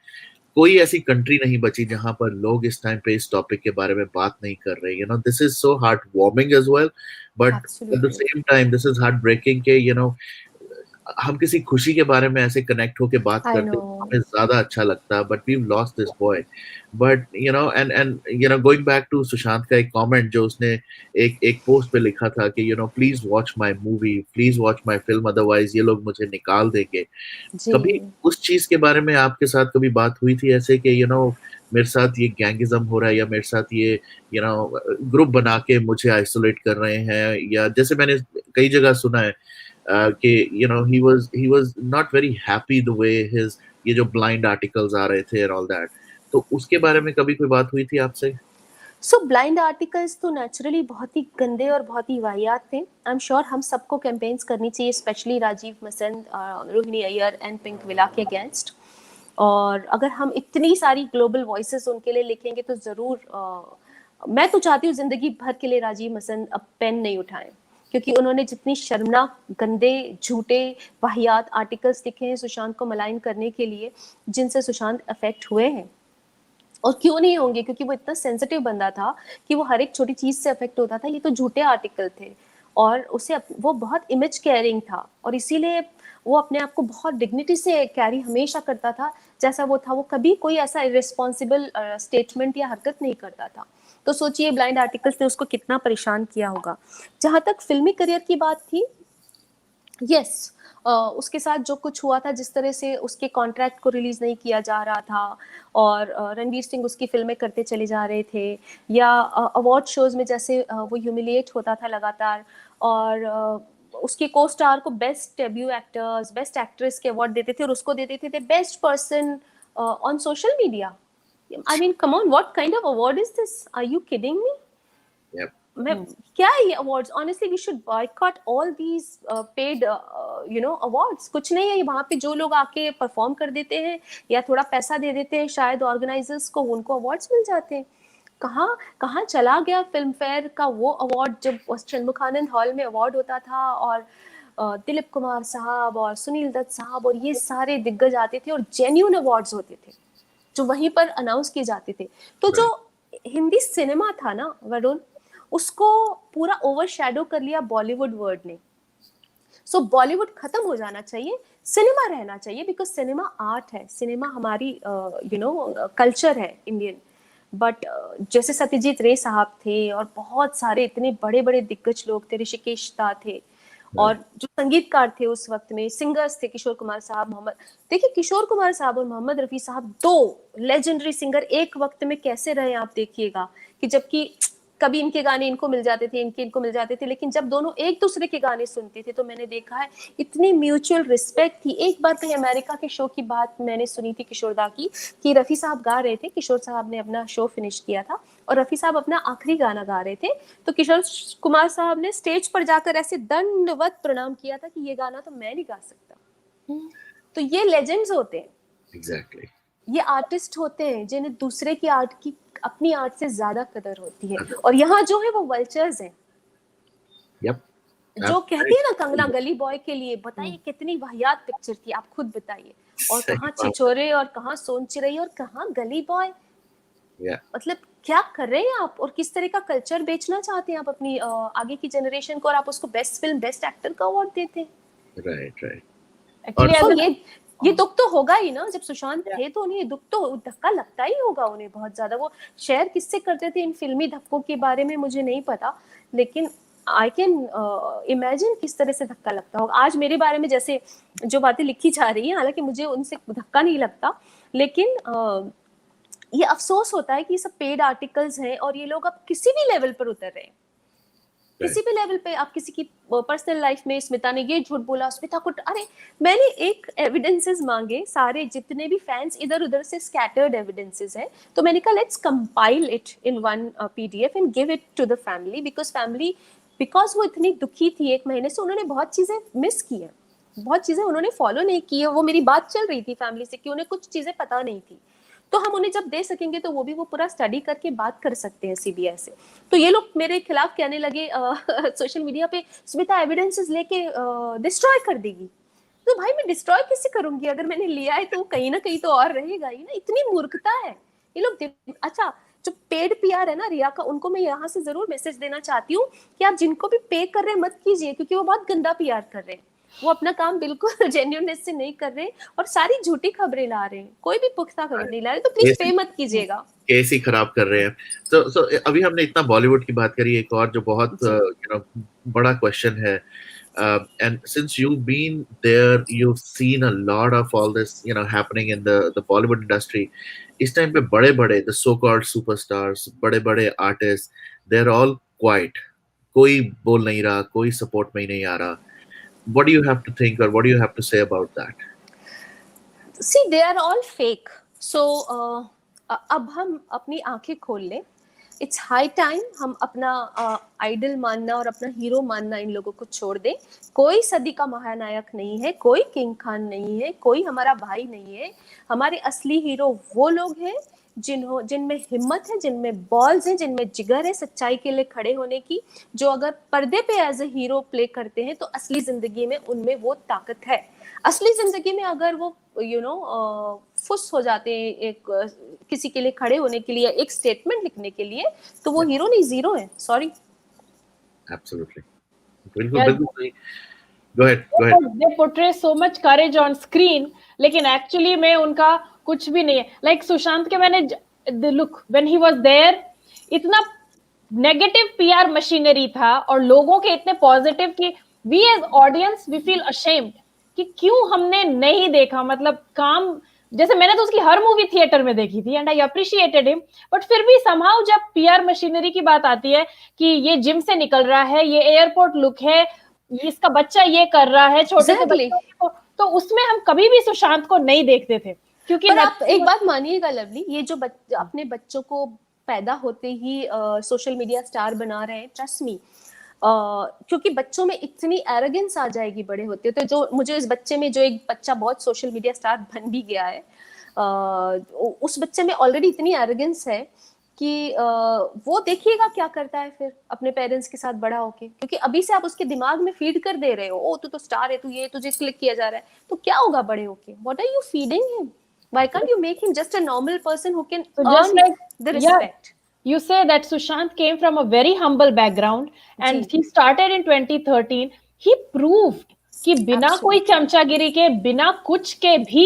कोई ऐसी कंट्री नहीं बची जहां पर लोग इस टाइम पे इस टॉपिक के बारे में बात नहीं कर रहे। This is so heart warming as well, but at the Absolutely. Same time this is heart breaking के हम किसी खुशी के बारे में ऐसे कनेक्ट होके बात I करते हैं, know. हमें ज्यादा अच्छा लगता है। But we lost this boy. But and going back to Sushant का एक कमेंट जो उसने एक पोस्ट पे लिखा था कि please watch my movie, please watch my film, otherwise ये लोग मुझे निकाल देंगे। जी। कभी उस चीज के बारे में आपके साथ कभी बात हुई थी ऐसे कि मेरे साथ ये गैंगिज्म हो रहा है, या मेरे साथ ये ग्रुप बना के मुझे आइसोलेट कर रहे हैं? या जैसे मैंने कई जगह सुना है कि he was not very happy the way his ये जो ब्लाइंड आर्टिकल्स आ रहे थे and all that, तो उसके बारे में कभी कोई बात हुई थी आपसे? सो ब्लाइंड आर्टिकल्स तो नेचुरली बहुत ही गंदे और बहुत ही वाहियात थे। आई एम श्योर हम सबको कैंपेन्स करनी चाहिए, specially Rajeev Masand, Rohini Iyer and Pinkvilla के अगेंस्ट। और अगर हम इतनी सारी ग्लोबल वॉइसेस उनके लिए लिखेंगे तो जरूर मैं तो चाहती हूँ जिंदगी भर के लिए राजीव मसंद अब पेन नहीं उठाएं, क्योंकि उन्होंने जितनी शर्मनाक, गंदे, झूठे, वाहियात आर्टिकल्स लिखे हैं सुशांत को मलाइन करने के लिए, जिनसे सुशांत अफेक्ट हुए हैं। और क्यों नहीं होंगे, क्योंकि वो इतना सेंसिटिव बंदा था कि वो हर एक छोटी चीज से अफेक्ट होता था। ये तो झूठे आर्टिकल थे और वो बहुत इमेज केयरिंग था और इसीलिए वो अपने आप को बहुत डिग्निटी से कैरी हमेशा करता था। जैसा वो था, वो कभी कोई ऐसा इरेस्पॉन्सिबल स्टेटमेंट या हरकत नहीं करता था। तो सोचिए ब्लाइंड आर्टिकल्स ने उसको कितना परेशान किया होगा। जहां तक फिल्मी करियर की बात थी, यस, उसके साथ जो कुछ हुआ था, जिस तरह से उसके कॉन्ट्रैक्ट को रिलीज नहीं किया जा रहा था और रणवीर सिंह उसकी फिल्में करते चले जा रहे थे, या अवार्ड शोज में जैसे वो ह्यूमिलिएट होता था लगातार, और उसके को स्टार को best debut actors, best actress के अवार्ड देते थे और उसको देते थे best person on social media. I mean come on, what kind of award is this? Are you kidding me? Yep. मैं क्या है ये awards? Honestly we should boycott all these paid awards. कुछ नहीं है, वहां पे जो लोग आके परफॉर्म कर देते हैं या थोड़ा पैसा दे देते हैं शायद ऑर्गेनाइजर्स को, उनको अवार्ड्स मिल जाते हैं। कहाँ कहाँ चला गया फिल्म फेयर का वो अवार्ड, जब षणमुखानंद हॉल में अवार्ड होता था और दिलीप कुमार साहब और सुनील दत्त साहब और ये सारे दिग्गज आते थे और जेन्यून अवार्ड्स होते थे जो वहीं पर अनाउंस किए जाते थे। तो जो हिंदी सिनेमा था ना वरुण, उसको पूरा ओवरशैडो कर लिया बॉलीवुड वर्ड ने। सो बॉलीवुड खत्म हो जाना चाहिए, सिनेमा रहना चाहिए, बिकॉज सिनेमा आर्ट है, सिनेमा हमारी कल्चर है इंडियन। बट जैसे सत्यजीत रे साहब थे और बहुत सारे इतने बड़े बड़े दिग्गज लोग थे, ऋषिकेश दा थे, और जो संगीतकार थे उस वक्त में, सिंगर्स थे, किशोर कुमार साहब, मोहम्मद, देखिए किशोर कुमार साहब और मोहम्मद रफी साहब, दो लेजेंडरी सिंगर एक वक्त में कैसे रहे आप देखिएगा, कि जबकि कभी इनके गाने इनको मिल जाते थे, इनको मिल जाते थे, लेकिन जब दोनों एक दूसरे के गाने सुनते थे तो मैंने देखा है इतनी म्यूचुअल रिस्पेक्ट थी। एक बार कहीं अमेरिका के शो की बात मैंने सुनी थी किशोर दा की, कि रफी साहब गा रहे थे, किशोर साहब ने अपना शो फिनिश किया था और रफी साहब अपना आखिरी गाना गा रहे थे, तो किशोर कुमार साहब ने स्टेज पर जाकर ऐसे दंडवत प्रणाम किया था कि ये गाना तो मैं नहीं गा सकता। तो ये लेजेंड्स होते हैं, Exactly. ये आर्टिस्ट होते हैं जिन्हें दूसरे की आर्ट की, अपनी आर्ट से ज्यादा कदर होती है। और यहाँ जो है वो वल्चर्स हैं। Yep. जो कहती है ना कंगना गली बॉय के लिए, बताइए कितनी वाहियात पिक्चर थी, आप खुद बताइए। और कहाँ छिछोरे और कहाँ सोन चिरई और कहाँ गली बॉय। Yeah. मतलब क्या कर रहे हैं आप, और किस तरह का कल्चर बेचना चाहते हैं आप अपनी आगे की जनरेशन को, और आप उसको बेस्ट फिल्म, बेस्ट एक्टर का अवार्ड देते हैं। Right right. एक्चुअली तो एज ये दुख तो होगा ही ना, जब सुशांत Yeah. थे तो उन्हें ये दुख तो धक्का लगता ही होगा उन्हें बहुत ज्यादा। वो शेयर किससे करते थे इन फिल्मी धक्कों के बारे में मुझे नहीं पता, लेकिन आई कैन इमेजिन किस तरह से धक्का लगता होगा। आज मेरे बारे में जैसे जो बातें लिखी जा रही है, हालांकि मुझे उनसे धक्का नहीं लगता, लेकिन ये अफसोस होता है कि ये सब पेड आर्टिकल्स हैं और ये लोग अब किसी भी लेवल पर उतर रहे हैं। किसी भी लेवल पे आप किसी की पर्सनल लाइफ में स्मिता ने ये झूठ बोला, स्मिता को, अरे मैंने एक एविडेंसेस मांगे, सारे जितने भी फैंस इधर उधर से स्कैटर्ड एविडेंसेस है, तो मैंने कहा let's compile it in one PDF and give it to the family, because वो इतनी दुखी थी 1 महीने से, उन्होंने बहुत चीजें मिस की है, बहुत चीजें उन्होंने फॉलो नहीं की है। वो मेरी बात चल रही थी फैमिली से कि उन्हें कुछ चीजें पता नहीं थी, तो हम उन्हें जब दे सकेंगे तो वो पूरा स्टडी करके बात कर सकते हैं सीबीएस से। तो ये लोग मेरे खिलाफ कहने लगे सोशल मीडिया पे, स्मिता एविडेंसेस लेके डिस्ट्रॉय कर देगी। तो भाई मैं डिस्ट्रॉय कैसे करूंगी? अगर मैंने लिया है तो कहीं ना कहीं तो और रहेगा ही ना। इतनी मूर्खता है ये लोग। अच्छा, जो पेड पीआर है ना रिया का, उनको मैं यहाँ से जरूर मैसेज देना चाहती हूँ कि आप जिनको भी पे कर रहे हैं मत कीजिए, क्योंकि वो बहुत गंदा पीआर कर रहे हैं। वो अपना काम बिल्कुल जेन्युइननेस से नहीं कर रहे और सारी झूठी खबरें ला रहे हैं, कोई भी पुख्ता खबर नहीं ला रहे। तो प्लीज पे मत कीजिएगा, केस ही खराब कर रहे हैं। सो अभी हमने इतना बॉलीवुड की बात करी, एक और जो बहुत बड़ा क्वेश्चन है, and since you've been there, you've seen a lot of all this happening in the Bollywood industry. इस टाइम पे बड़े बड़े the so called superstars, बड़े बड़े artists, they're all quiet. कोई बोल नहीं रहा, कोई सपोर्ट में ही नहीं आ रहा। What do you have to think or what do you have to say about that? See, they are all fake. So अब हम अपनी आंखें खोल लें। इट्स हाई टाइम हम अपना आइडल मानना और अपना हीरो मानना इन लोगों को छोड़ दें। कोई सदी का महानायक नहीं है, कोई किंग खान नहीं है, कोई हमारा भाई नहीं है। हमारे असली हीरो वो लोग हैं जिनमें हिम्मत है, जिनमें बॉल्स हैं, जिनमें जिगर है सच्चाई के लिए खड़े होने की, जो अगर पर्दे पे एज ए हीरो प्ले करते हैं तो असली जिंदगी में उनमें वो ताकत है। असली जिंदगी में अगर वो फुस हो जाते हैं एक किसी के लिए खड़े होने के लिए, एक स्टेटमेंट लिखने के लिए, तो वो हीरो नहीं, जीरो है। सॉरी। Absolutely. बिल्कुल। Go ahead. They portray so much courage on screen, लेकिन एक्चुअली में उनका कुछ भी नहीं है। लाइक सुशांत के मैंने look when he was there, इतना नेगेटिव पीआर मशीनरी था और लोगों के इतने पॉजिटिव कि we as audience we feel ashamed कि क्यों हमने नहीं देखा। मतलब काम, जैसे मैंने तो उसकी हर मूवी थिएटर में देखी थी and I appreciated him, but फिर भी समहाउ जब पीआर मशीनरी की बात आती है कि ये जिम से निकल रहा है, ये एयरपोर्ट लुक है, इसका बच्चा ये कर रहा है, छोटे से बच्चों को, तो उसमें हम कभी भी सुशांत को नहीं देखते थे। क्योंकि आप एक बात मानिएगा लवली, ये जो अपने बच्चों को पैदा होते ही सोशल मीडिया स्टार बना रहे हैं, ट्रस्ट मी, क्योंकि बच्चों में इतनी एरोगेंस आ जाएगी बड़े होते। तो जो मुझे इस बच्चे में, जो एक बच्चा बहुत सोशल मीडिया स्टार बन भी गया है, उस बच्चे में ऑलरेडी इतनी एरोगेंस है कि वो देखिएगा क्या करता है फिर अपने पेरेंट्स के साथ बड़ा होके। क्योंकि अभी से आप उसके दिमाग में फीड कर दे रहे हो, ओ तू तो स्टार है, तू ये, तुझे क्लिक किया जा रहा है, तो क्या होगा बड़े होके? What are you feeding him? Why can't you make him just a normal person who can earn the respect? You say that Sushant came from a very humble background and he started in 2013. He proved कि बिना कोई चमचागिरी के, बिना कुछ के भी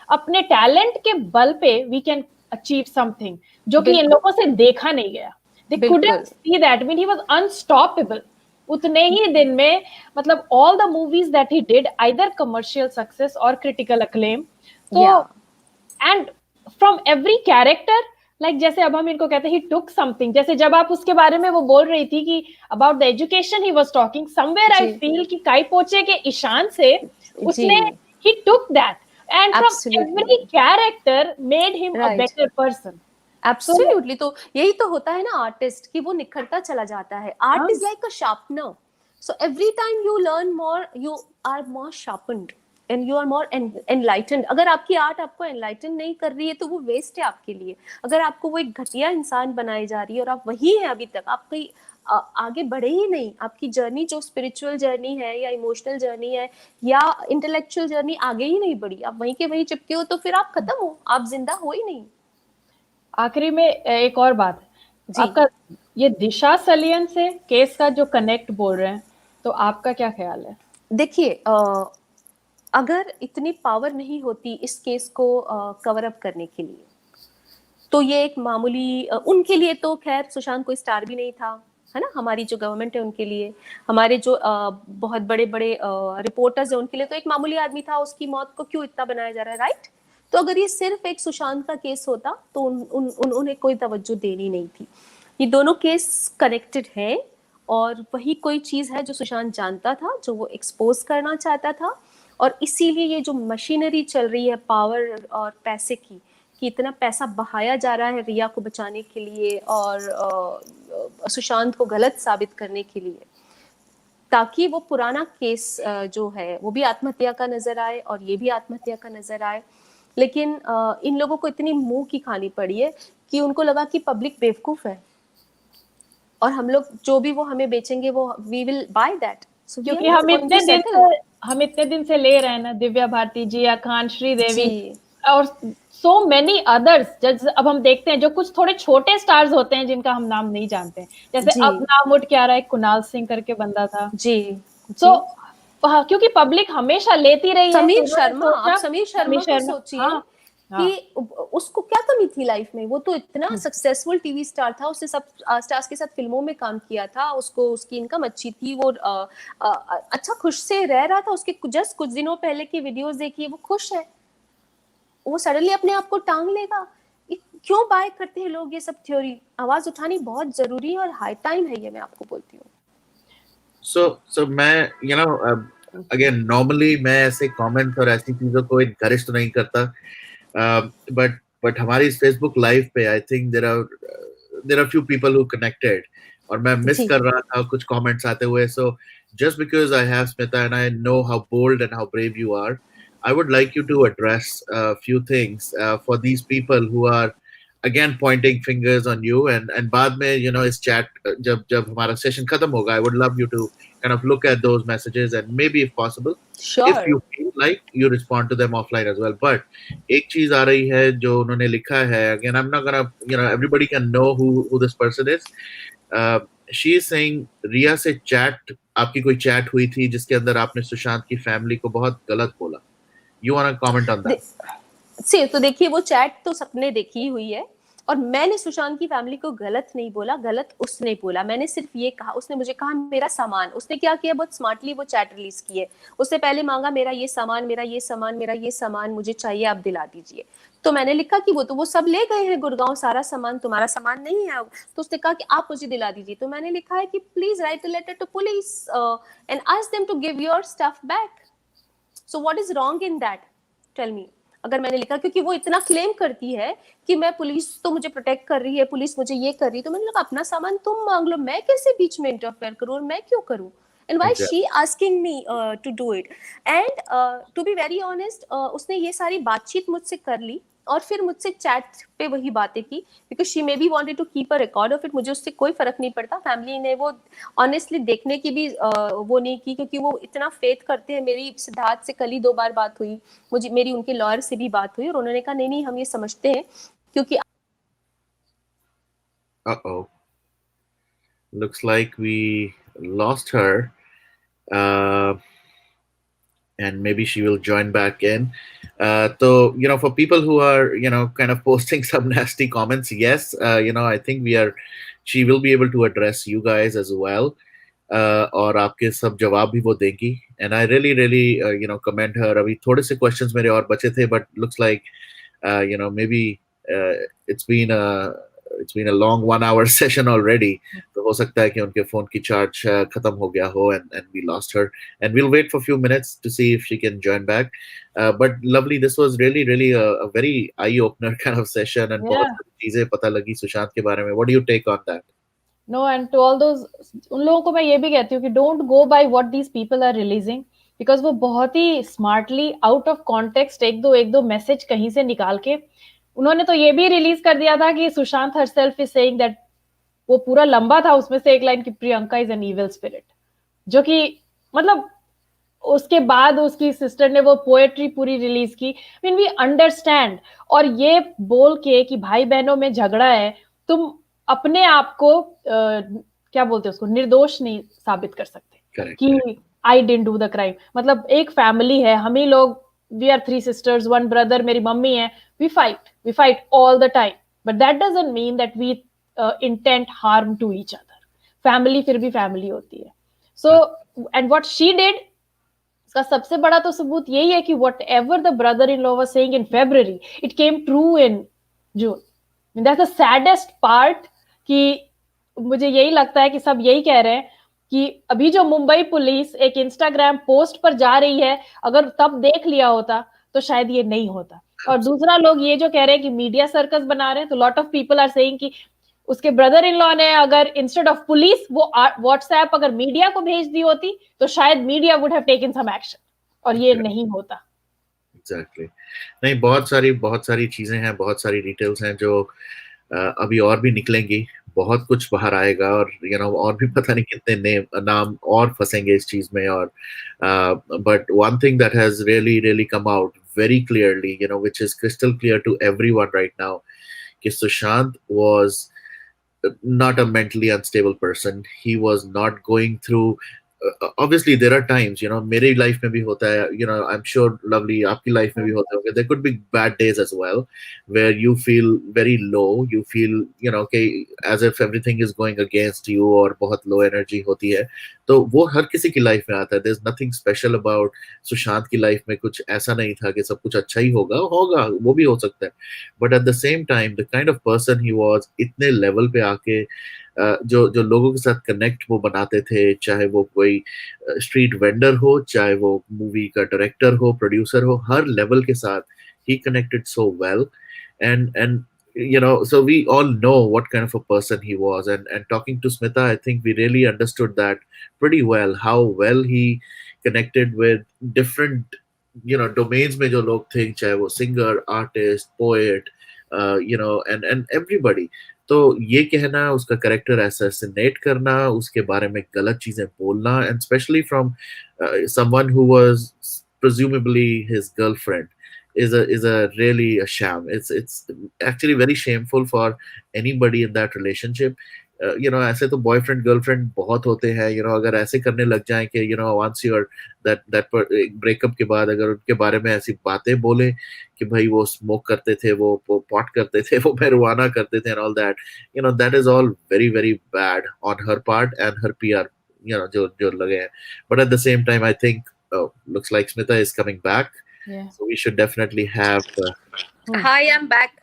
अपने talent के बल पे we can achieve something, जो कि इन लोगों से देखा नहीं गया। They couldn't see that. I mean, he was unstoppable. उतने ही दिन में, मतलब all the movies that he did, either commercial success or critical acclaim. So, and from every character, like जैसे अब हम इनको कहते हैं, he took something. जैसे जब आप उसके बारे में वो बोल रही थी कि about the education he was talking, somewhere I feel कि काई पोचे के ईशान से उसने he took that and from every character made him a better person. Absolutely. तो यही तो होता है ना आर्टिस्ट, कि वो निखरता चला जाता है। Art is like a sharpener, so every time you learn more, you are more sharpened and you are more enlightened. अगर आपकी आर्ट आपको enlighten नहीं कर रही है तो वो वेस्ट है आपके लिए। अगर आपको वो एक घटिया इंसान बनाई जा रही है और आप वही हैं अभी तक, आप कहीं आगे बढ़े ही नहीं, आपकी जर्नी जो स्पिरिचुअल जर्नी है या इमोशनल जर्नी है या इंटेलेक्चुअल जर्नी आगे ही नहीं बढ़ी, आप वहीं के वहीं चिपके हो, तो फिर आप खत्म हो, आप जिंदा हो ही नहीं। आखिरी में एक और बात, आपका ये दिशा सलियन से केस का जो कनेक्ट बोल रहे हैं, तो आपका क्या ख्याल है? देखिए, अगर इतनी पावर नहीं होती इस केस को कवर अप करने के लिए, तो ये एक मामूली उनके लिए तो खैर सुशांत कोई स्टार भी नहीं था, है ना। हमारी जो गवर्नमेंट है उनके लिए, हमारे जो बहुत बड़े बड़े रिपोर्टर्स हैं उनके लिए तो एक मामूली आदमी था, उसकी मौत को क्यों इतना बनाया जा रहा है, राइट। तो अगर ये सिर्फ एक सुशांत का केस होता तो उन्हें कोई तवज्जो देनी नहीं थी। ये दोनों केस कनेक्टेड हैं और वही कोई चीज है जो सुशांत जानता था, जो वो एक्सपोज करना चाहता था। और इसीलिए ये जो मशीनरी चल रही है पावर और पैसे की, कि इतना पैसा बहाया जा रहा है रिया को बचाने के लिए और सुशांत को गलत साबित करने के लिए, ताकि वो पुराना केस जो है वो भी आत्महत्या का नजर आए और ये भी आत्महत्या का नजर आए। लेकिन इन लोगों को इतनी मुंह की खानी पड़ी है कि उनको लगा कि पब्लिक बेवकूफ है और हम लोग जो भी वो हमें बेचेंगे वो वी विल बाय दैट। क्योंकि हम इतने दिन से ले रहे हैं ना, दिव्या भारती जी, खान, श्रीदेवी और सो मेनी अदर्स। अब हम देखते हैं जो कुछ थोड़े छोटे स्टार्स होते हैं जिनका हम नाम नहीं जानते हैं, जैसे अब नाम उठ के आ रहा है कुणाल सिंह करके बंदा था जी। सो क्योंकि पब्लिक हमेशा लेती रही है। समीर शर्मा, आप समीर शर्मा को सोचिए कि उसको क्या कमी थी लाइफ में, वो तो इतना सक्सेसफुल टीवी स्टार था, उसने सब स्टार्स के साथ फिल्मों में काम किया था, उसको उसकी इनकम अच्छी थी, वो अच्छा खुश से रह रहा था। उसके जस्ट कुछ दिनों पहले की वीडियोस देखिए, वो खुश है, वो सडनली अपने आप को टांग लेगा। क्यों बाय करते हैं लोग ये सब थ्योरी? आवाज उठानी बहुत जरूरी है और हाई टाइम है ये, मैं आपको बोलती हूँ। So मैं अगेन नॉर्मली मैं ऐसे कमेंट्स और ऐसी चीजों को इनकरेज तो नहीं करता, बट हमारी इस फेसबुक लाइव पे I think there are few people who connected और मैं मिस कर रहा था कुछ कमेंट्स आते हुए। So just because I have Smita and I know how bold and how brave you are, I would like you to address a few things for these people who are again pointing fingers on you, and बाद में इस chat जब हमारा session खत्म होगा, I would love you to kind of look at those messages and maybe if possible, if you feel like you respond to them offline as well. But एक चीज आ रही है जो उन्होंने लिखा है, again I'm not gonna everybody can know who this person is. She is saying रिया से chat, आपकी कोई chat हुई थी जिसके अंदर आपने सुशांत की फैमिली को बहुत गलत बोला। You want to comment on that? तो देखिए, वो चैट तो सबने देखी हुई है और मैंने सुशांत की फैमिली को गलत नहीं बोला, गलत उसने बोला। मैंने सिर्फ ये कहा, उसने मुझे कहा मेरा सामान, उसने क्या किया, बहुत स्मार्टली वो चैट रिलीज की है। उसने पहले मांगा मेरा ये सामान, मेरा ये सामान, मेरा ये सामान मुझे चाहिए, आप दिला दीजिए। तो मैंने लिखा कि वो सब ले गए हैं गुड़गांव, सारा सामान, तुम्हारा सामान नहीं है। तो उसने कहा कि आप मुझे दिला दीजिए। तो मैंने लिखा है कि please write a letter to police and ask them to give your stuff back. So what is wrong in that? Tell me. अगर मैंने लिखा, क्योंकि वो इतना क्लेम करती है कि मैं, पुलिस तो मुझे प्रोटेक्ट कर रही है, पुलिस मुझे ये कर रही है, तो मैंने लगा अपना सामान तुम मांग लो, मैं कैसे बीच में इंटरफेयर करूं और मैं क्यों करूं? And why she asking me to do it? And to be very honest, उसने ये सारी बातचीत मुझसे कर ली और फिर मुझसे चैट पे वही बातें की, because she maybe wanted to keep a record of it. मुझे उससे कोई फर्क नहीं पड़ता, फैमिली ने वो ऑनेस्टली देखने की भी वो नहीं की, क्योंकि वो इतना फेथ करते हैं। मेरी सिद्धार्थ से कल ही 2 बार बात हुई, मेरी उनके लॉयर से भी बात हुई और उन्होंने कहा नहीं हम ये समझते हैं, क्योंकि looks like we lost her, and maybe she will join back in. So for people who are kind of posting some nasty comments, yes, I think she will be able to address you guys as well, और आपके सब जवाब भी वो देगी। and I really commend her. अभी थोड़े से questions मेरे और बचे थे, but looks like maybe it's been a long 1 hour session already. तो हो सकता है कि उनके फोन की चार्ज खत्म हो गया हो and we lost her, and we'll wait for a few minutes to see if she can join back. But lovely, this was really a very eye opener kind of session, and बहुत सारी चीजें पता लगी सुशांत के बारे में. What do you take on that? No, and to all those, उन लोगों को मैं ये भी कहती हूँ कि don't go by what these people are releasing, because वो बहुत ही smartly out of context एक दो मैसेज कहीं से निकाल के उन्होंने तो ये भी रिलीज कर दिया था कि Sushant herself is saying that, वो पूरा लंबा था, उसमें से एक लाइन की Priyanka is an evil spirit, जो कि मतलब उसके बाद उसकी सिस्टर ने वो पोएट्री पूरी रिलीज की। मीन वी अंडरस्टैंड, और ये बोल के कि भाई बहनों में झगड़ा है, तुम अपने आप को क्या बोलते हैं उसको, निर्दोष नहीं साबित कर सकते कि I didn't do the crime. मतलब एक फैमिली है, हम ही लोग, वी आर 3 sisters, 1 brother, मेरी मम्मी है, we fight all the time, but that doesn't mean that we intent harm to each other. Family फिर भी फैमिली होती है. So and what she did, इसका सबसे बड़ा तो सबूत यही है कि what ever the brother in law was saying in February, it came true in June. That's the saddest part. कि मुझे यही लगता है कि सब यही कह रहे हैं कि अभी जो मुंबई पुलिस एक इंस्टाग्राम पोस्ट पर जा रही है, अगर तब देख लिया होता तो शायद ये नहीं होता. और दूसरा, लोग ये जो कह रहे हैं कि मीडिया सर्कस बना रहे हैं, तो lot of people are saying कि उसके ब्रदर इन लॉ ने अगर इंस्टेड ऑफ पुलिस वो व्हाट्सएप अगर मीडिया को भेज दी होती तो शायद media would have taken some action, और ये नहीं होता. एग्जैक्टली. नहीं, बहुत सारी चीजें हैं, बहुत सारी डिटेल्स हैं जो अभी और भी निकलेंगी, बहुत कुछ बाहर आएगा, और और भी पता नहीं कितने नाम और फंसेंगे इस चीज में. और but one thing that has really come out very clearly, which is crystal clear to everyone right now, कि Sushant was not a mentally unstable person. He was not going through. Obviously, there are times, मेरी life में भी होता है, I'm sure Lovely, आपकी life में भी होता होगा. There could be bad days as well, where you feel very low. You feel, okay, as if everything is going against you, और बहुत low energy होती है. तो वो हर किसी की लाइफ में आता है. There's nothing special about Sushant की लाइफ में. कुछ ऐसा नहीं था कि सब कुछ अच्छा ही होगा, वो भी हो सकता है. But at the same time, the kind of person he was, इतने लेवल पे आके जो लोगों के साथ कनेक्ट वो बनाते थे, चाहे वो कोई स्ट्रीट वेंडर हो, चाहे वो मूवी का डायरेक्टर हो, प्रोड्यूसर हो, हर लेवल के साथ he connected so well. And so we all know what kind of a person he was. And talking to Smita, I think we really understood that pretty well, how well he connected with different domains में जो लोग थे, चाहे वो singer, artist, poet, and everybody. तो ये कहना, उसका कैरेक्टर असैसिनेट करना, उसके बारे में गलत चीजें बोलना, and specially from someone who was presumably his girlfriend, is a really a sham. It's actually very shameful for anybody in that relationship. ऐसे तो बॉयफ्रेंड गर्लफ्रेंड बहुत होते हैं. अगर ऐसे करने लग जाएं कि once you're that ब्रेकअप के बाद अगर उनके बारे में ऐसी बातें बोले कि भाई वो स्मोक करते थे, वो पॉट करते थे, वो marijuana करते थे, and all that, that is all very bad on her part and her PR, जो लगे हैं. But at the same time, I think looks like Smita is coming back. Yeah. So we should definitely have Hi, I'm back.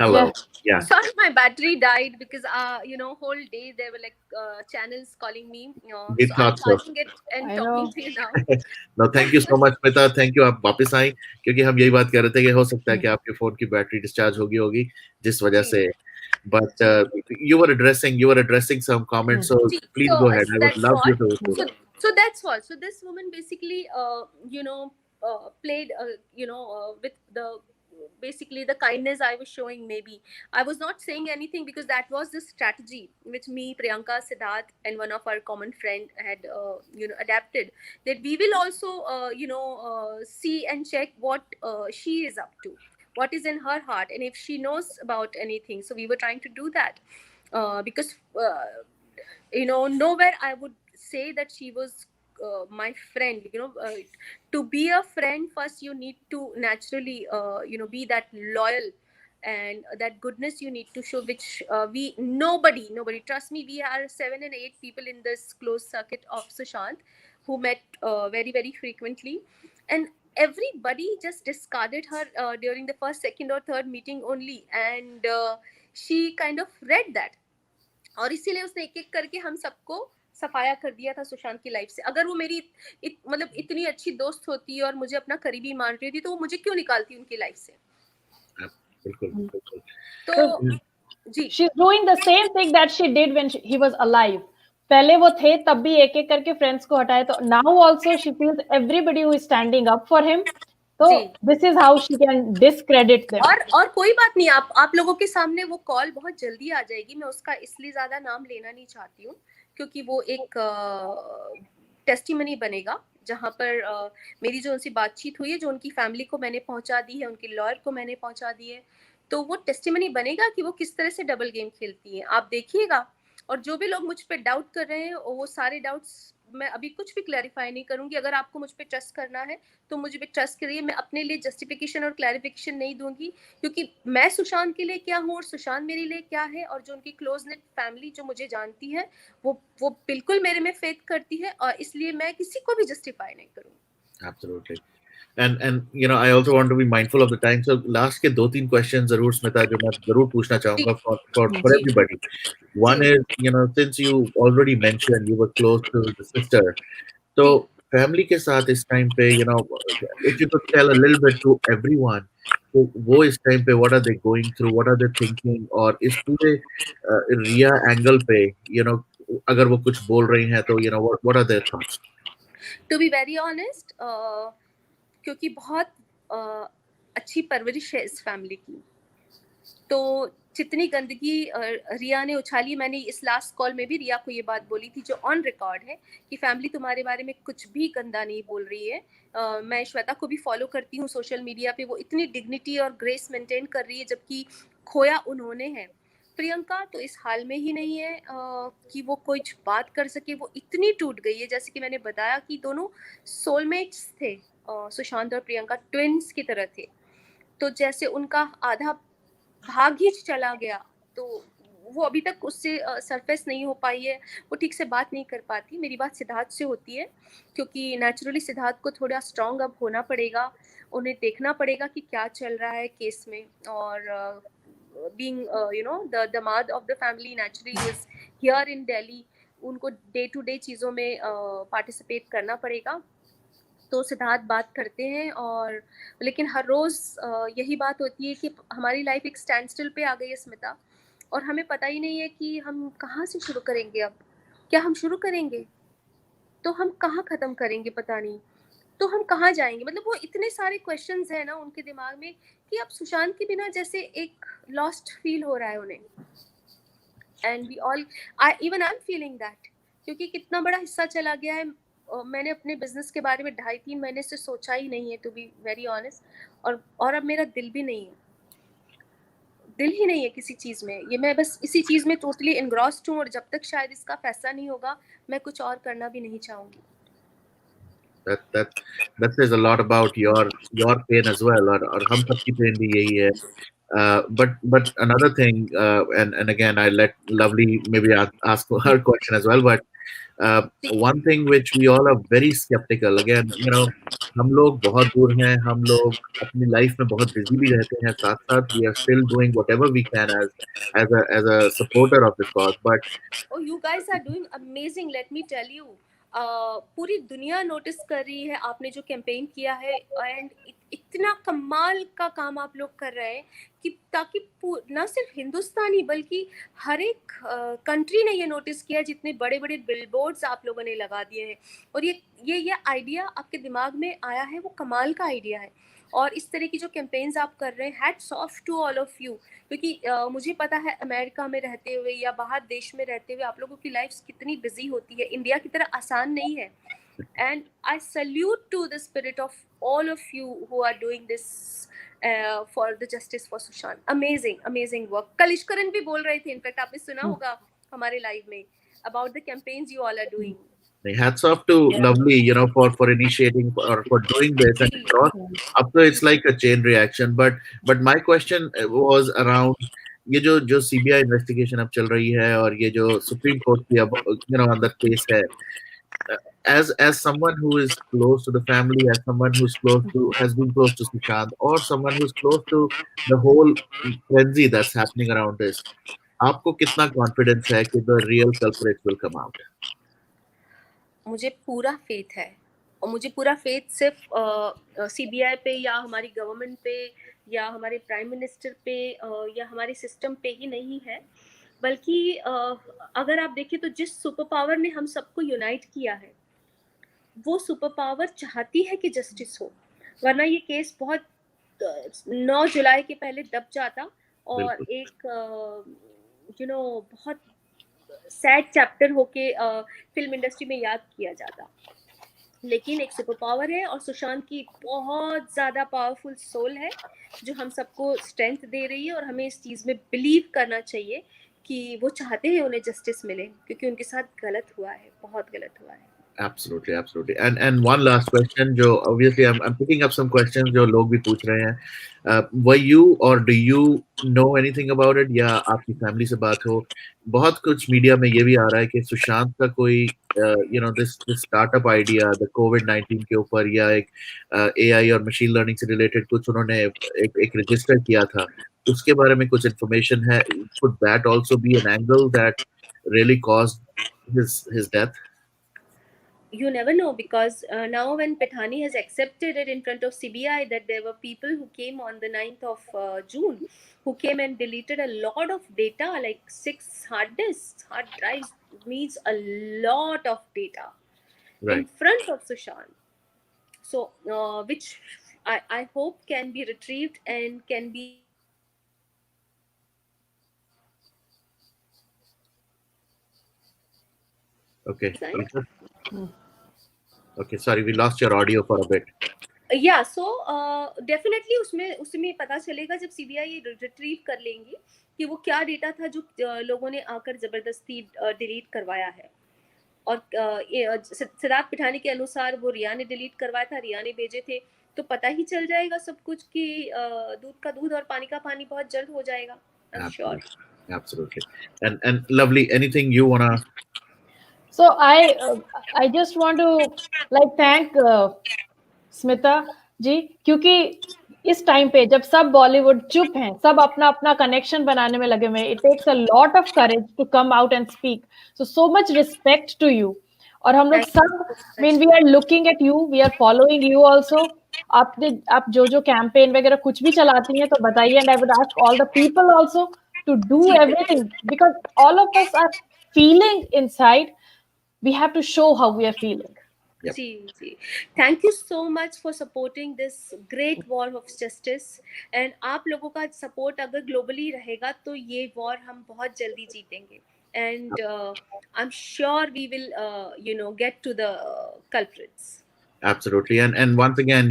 hello. Yeah. Sorry, my battery died because whole day there were like channels calling me. We So I'm thought so. charging it and I talking know. to you now. No, thank you so much, Smita. Thank you. आप वापस आई, क्योंकि हम यही बात कर रहे थे कि हो सकता है कि आपके फोन की बैटरी डिस्चार्ज होगी जिस वजह से. But you were addressing some comments, so please go ahead. I would love you to. So that's all. So this woman basically, played, with basically the kindness I was showing. Maybe I was not saying anything because that was the strategy which me, Priyanka, Siddharth, and one of our common friend had, adapted. That we will also, see and check what she is up to, what is in her heart, and if she knows about anything. So we were trying to do that because nowhere I would say that she was my friend. To be a friend, first you need to naturally be that loyal, and that goodness you need to show, which nobody, trust me, we are 7 and 8 people in this closed circuit of Sushant who met very frequently, and everybody just discarded her during the first, second or third meeting only, and she kind of read that, और इसीलिए उसने एक एक करके हम सबको सफाया कर दिया था सुशांत की लाइफ से. अगर वो मेरी मतलब इतनी अच्छी दोस्त होती और मुझे अपना करीबी मान रही थी, तो वो मुझे क्यों निकालती उनकी लाइफ से. बिल्कुल. तो जी, She's doing the same thing that she did when he was alive. पहले वो थे तब भी एक एक करके फ्रेंड्स को हटाए, तो now also she feels everybody who is standing up for him. तो this is how she can discredit them. और कोई बात नहीं, आप लोगों के सामने वो कॉल बहुत जल्दी आ जाएगी. मैं उसका इसलिए ज्यादा नाम लेना नहीं चाहती हूँ क्योंकि वो एक टेस्टिमनी बनेगा जहाँ पर मेरी जो उनसे बातचीत हुई है, जो उनकी फैमिली को मैंने पहुंचा दी है, उनके लॉयर को मैंने पहुंचा दी है, तो वो टेस्टिमनी बनेगा कि वो किस तरह से डबल गेम खेलती है. आप देखिएगा, और जो भी लोग मुझ पे डाउट कर रहे हैं वो सारे डाउट्स मैं अभी कुछ भी क्लैरिफाई नहीं करूंगी। अगर आपको मुझ पे ट्रस्ट करना है तो मुझ पे ट्रस्ट करिए। मैं अपने लिए जस्टिफिकेशन और क्लैरिफिकेशन नहीं दूंगी, क्योंकि मैं सुशांत के लिए क्या हूँ और सुशांत मेरे लिए क्या है, और जो उनकी क्लोज नेट फैमिली जो मुझे जानती है वो बिल्कुल मेरे में फेथ करती है, और इसलिए मैं किसी को भी जस्टिफाई नहीं करूंगी। Absolutely. And you know, I also want to be mindful of the time. So last के 2-3 questions जरूर स्मिता जो मैं जरूर पूछना जी चाहूंगा for ji everybody. One ji is, you know, since you already mentioned you were close to the sister, so ji family के साथ इस time पे, you know, if you could tell a little bit to everyone, तो वो इस time पे what are they going through, what are they thinking, और इस पूरे रिया angle पे, you know, अगर वो कुछ बोल रही हैं तो, you know, what are their thoughts? To be very honest, क्योंकि बहुत अच्छी परवरिश है इस फैमिली की, तो जितनी गंदगी रिया ने उछाली, मैंने इस लास्ट कॉल में भी रिया को ये बात बोली थी जो ऑन रिकॉर्ड है, कि फैमिली तुम्हारे बारे में कुछ भी गंदा नहीं बोल रही है। मैं श्वेता को भी फॉलो करती हूँ सोशल मीडिया पे, वो इतनी डिग्निटी और ग्रेस मेंटेन कर रही है, जबकि खोया उन्होंने है। प्रियंका तो इस हाल में ही नहीं है कि वो कुछ बात कर सके, वो इतनी टूट गई है। जैसे कि मैंने बताया कि दोनों सोलमेट्स थे, सुशांत और प्रियंका ट्विन्स की तरह थे, तो जैसे उनका आधा भाग ही चला गया, तो वो अभी तक उससे सरफेस नहीं हो पाई है, वो ठीक से बात नहीं कर पाती। मेरी बात सिद्धार्थ से होती है, क्योंकि नेचुरली सिद्धार्थ को थोड़ा स्ट्रांग अब होना पड़ेगा, उन्हें देखना पड़ेगा कि क्या चल रहा है केस में, और बीइंग यू नो द दामाद of the family naturally is here in Delhi, उनको डे टू डे चीज़ों में पार्टिसिपेट करना पड़ेगा। तो सिद्धार्थ बात करते हैं, और लेकिन हर रोज़ यही बात होती है कि हमारी लाइफ एक स्टैंड स्टिल पे आ गई है स्मिता, और हमें पता ही नहीं है कि हम कहाँ से शुरू करेंगे। अब क्या हम शुरू करेंगे तो हम कहाँ ख़त्म करेंगे पता नहीं, तो हम कहाँ जाएंगे। मतलब वो इतने सारे क्वेश्चंस हैं ना उनके दिमाग में, कि अब सुशांत के बिना जैसे एक लॉस्ट फील हो रहा है उन्हें, and we all, I am feeling that, क्योंकि कितना बड़ा हिस्सा चला गया है। मैंने अपने बिजनेस के बारे में 2.5-3 महीने से सोचा ही नहीं है, टू बी वेरी ऑनेस्ट, और अब मेरा दिल भी नहीं है, दिल ही नहीं है किसी चीज़ में। ये मैं बस इसी चीज़ में टोटली इनग्रॉस्ड हूँ, और जब तक शायद इसका फैसला नहीं होगा मैं कुछ और करना भी नहीं चाहूँगी। That says a lot about your pain as well, और हम सबकी pain भी यही है. But another thing, and again I let Lovely maybe ask her question as well, but one thing which we all are very skeptical, again, you know, हम लोग बहुत दूर हैं, हम लोग अपनी लाइफ में बहुत बिजी भी रहते हैं, साथ साथ we are still doing whatever we can as a supporter of this cause, but Oh, you guys are doing amazing, let me tell you. पूरी दुनिया नोटिस कर रही है आपने जो कैंपेन किया है, एंड इतना कमाल का काम आप लोग कर रहे हैं कि ताकि ना सिर्फ हिंदुस्तानी बल्कि हर एक कंट्री ने ये नोटिस किया, जितने बड़े बड़े बिलबोर्ड्स आप लोगों ने लगा दिए हैं, और ये आइडिया आपके दिमाग में आया है, वो कमाल का आइडिया है। और इस तरह की जो कैंपेन्स आप कर रहे हैं, hats off to all of you, क्योंकि मुझे पता है अमेरिका में रहते हुए या बाहर देश में रहते हुए आप लोगों की लाइफ कितनी बिजी होती है, इंडिया की तरह आसान नहीं है। And I salute to the spirit of all of you who are doing this for the justice for Sushant. Amazing amazing work. कलिश्करन भी बोल रहे थे, इनफैक्ट आपने सुना होगा हमारे लाइव में, about the campaigns you all are doing. hats off to Lovely, you know, for initiating or for doing this, and up to it's like a chain reaction. But my question was around ये जो CBI investigation अब चल रही है, और ये जो supreme court की अब, you know, अंदर केस है, as someone who is close to the family, as someone who's has been close to Sushant, or someone who's close to the whole frenzy that's happening around this, आपको कितना confidence है कि the real culprits will come out? मुझे पूरा faith है, और मुझे पूरा फेथ सिर्फ CBI पे या हमारी गवर्नमेंट पे या हमारे प्राइम मिनिस्टर पे या हमारे सिस्टम पे ही नहीं है, बल्कि अगर आप देखें तो जिस सुपर पावर ने हम सबको यूनाइट किया है, वो सुपर पावर चाहती है कि जस्टिस हो, वरना ये केस बहुत 9 जुलाई के पहले दब जाता, और एक बहुत सैड चैप्टर होके फिल्म इंडस्ट्री में याद किया जाता। लेकिन एक सुपर पावर है, और सुशांत की बहुत ज़्यादा पावरफुल सोल है जो हम सबको स्ट्रेंथ दे रही है, और हमें इस चीज़ में बिलीव करना चाहिए कि वो चाहते हैं उन्हें जस्टिस मिले, क्योंकि उनके साथ गलत हुआ है, बहुत गलत हुआ है। Absolutely, absolutely. And one last question, जो obviously I'm picking up some questions जो लोग भी पूछ रहे हैं. Were you or do you know anything about it या आपकी फैमिली से बात हो? बहुत कुछ मीडिया में ये भी आ रहा है कि सुशांत का कोई this startup idea the COVID-19 के ऊपर या एक AI और मशीन लर्निंग से रिलेटेड कुछ उन्होंने एक रजिस्टर किया था. उसके बारे में कुछ information है? Could that also be an angle that really caused his death? You never know, because now when Pethani has accepted it in front of CBI that there were people who came on the 9th of June who came and deleted a lot of data, like 6 hard disks, hard drives, means a lot of data in Right. front of Sushant. So, which I hope can be retrieved and can be Okay. Okay, sorry, we lost your audio for a bit. या so definitely उसमें पता चलेगा जब CBI ये retrieve कर लेंगी कि वो क्या डेटा था जो लोगों ने आकर जबरदस्ती डिलीट करवाया है. और सिद्धार्थ पिठानी के अनुसार वो रिया ने डिलीट करवाया था, रिया ने भेजे थे, तो पता ही चल जाएगा सब कुछ कि दूध का दूध और पानी का पानी बहुत जल्द हो जाएगा. I'm sure. Absolutely. And lovely, anything you wanna? So I just want to like thank Smita जी, क्योंकि इस टाइम पे जब सब बॉलीवुड चुप हैं, सब अपना अपना कनेक्शन बनाने में लगे हुए हैं, it takes a lot of courage to come out and speak. So much respect to you. और हम लोग सब mean we are looking at you, we are following you also. आप जो कैंपेन वगैरह कुछ भी चलाती हैं तो बताइए. And I would ask all the people also to do everything, because all of us are feeling inside. We have to show how we are feeling. Yep. जी. Thank you so much for supporting this great war of justice. And आप लोगों का support अगर globally रहेगा तो ये war हम बहुत जल्दी जीतेंगे. And I'm sure we will, get to the culprits. Absolutely. And once again,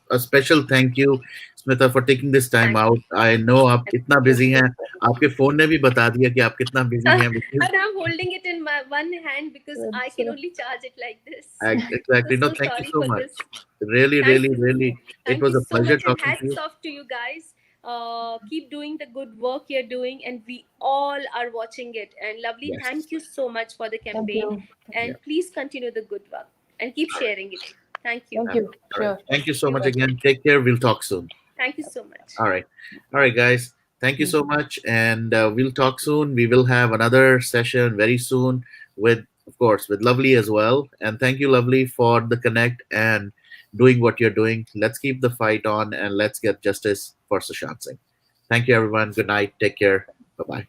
a special thank you, Smita, for taking this time out. I know आप कितना busy हैं. आपके phone ने भी बता दिया कि आप कितना busy हैं. And I'm holding it in my one hand because I can only charge it like this. Exactly. No, So thank you sorry so for much. this. Really, Thank really, you. really. It Thank was you a so pleasure much, and talking to you. hats off to you guys. Keep doing the good work you're doing, and we all are watching it. And lovely, Yes. thank you so much for the campaign. And Yeah. please continue the good work and keep sharing it. Thank you. Thank you. All right. Sure. Thank you so You're much welcome. again. Take care. We'll talk soon. Thank you so much. All right, guys. Thank you so much, and we'll talk soon. We will have another session very soon with, of course, with Lovely as well. And thank you, Lovely, for the connect and doing what you're doing. Let's keep the fight on, and let's get justice for Sushant Singh. Thank you, everyone. Good night. Take care. Bye bye.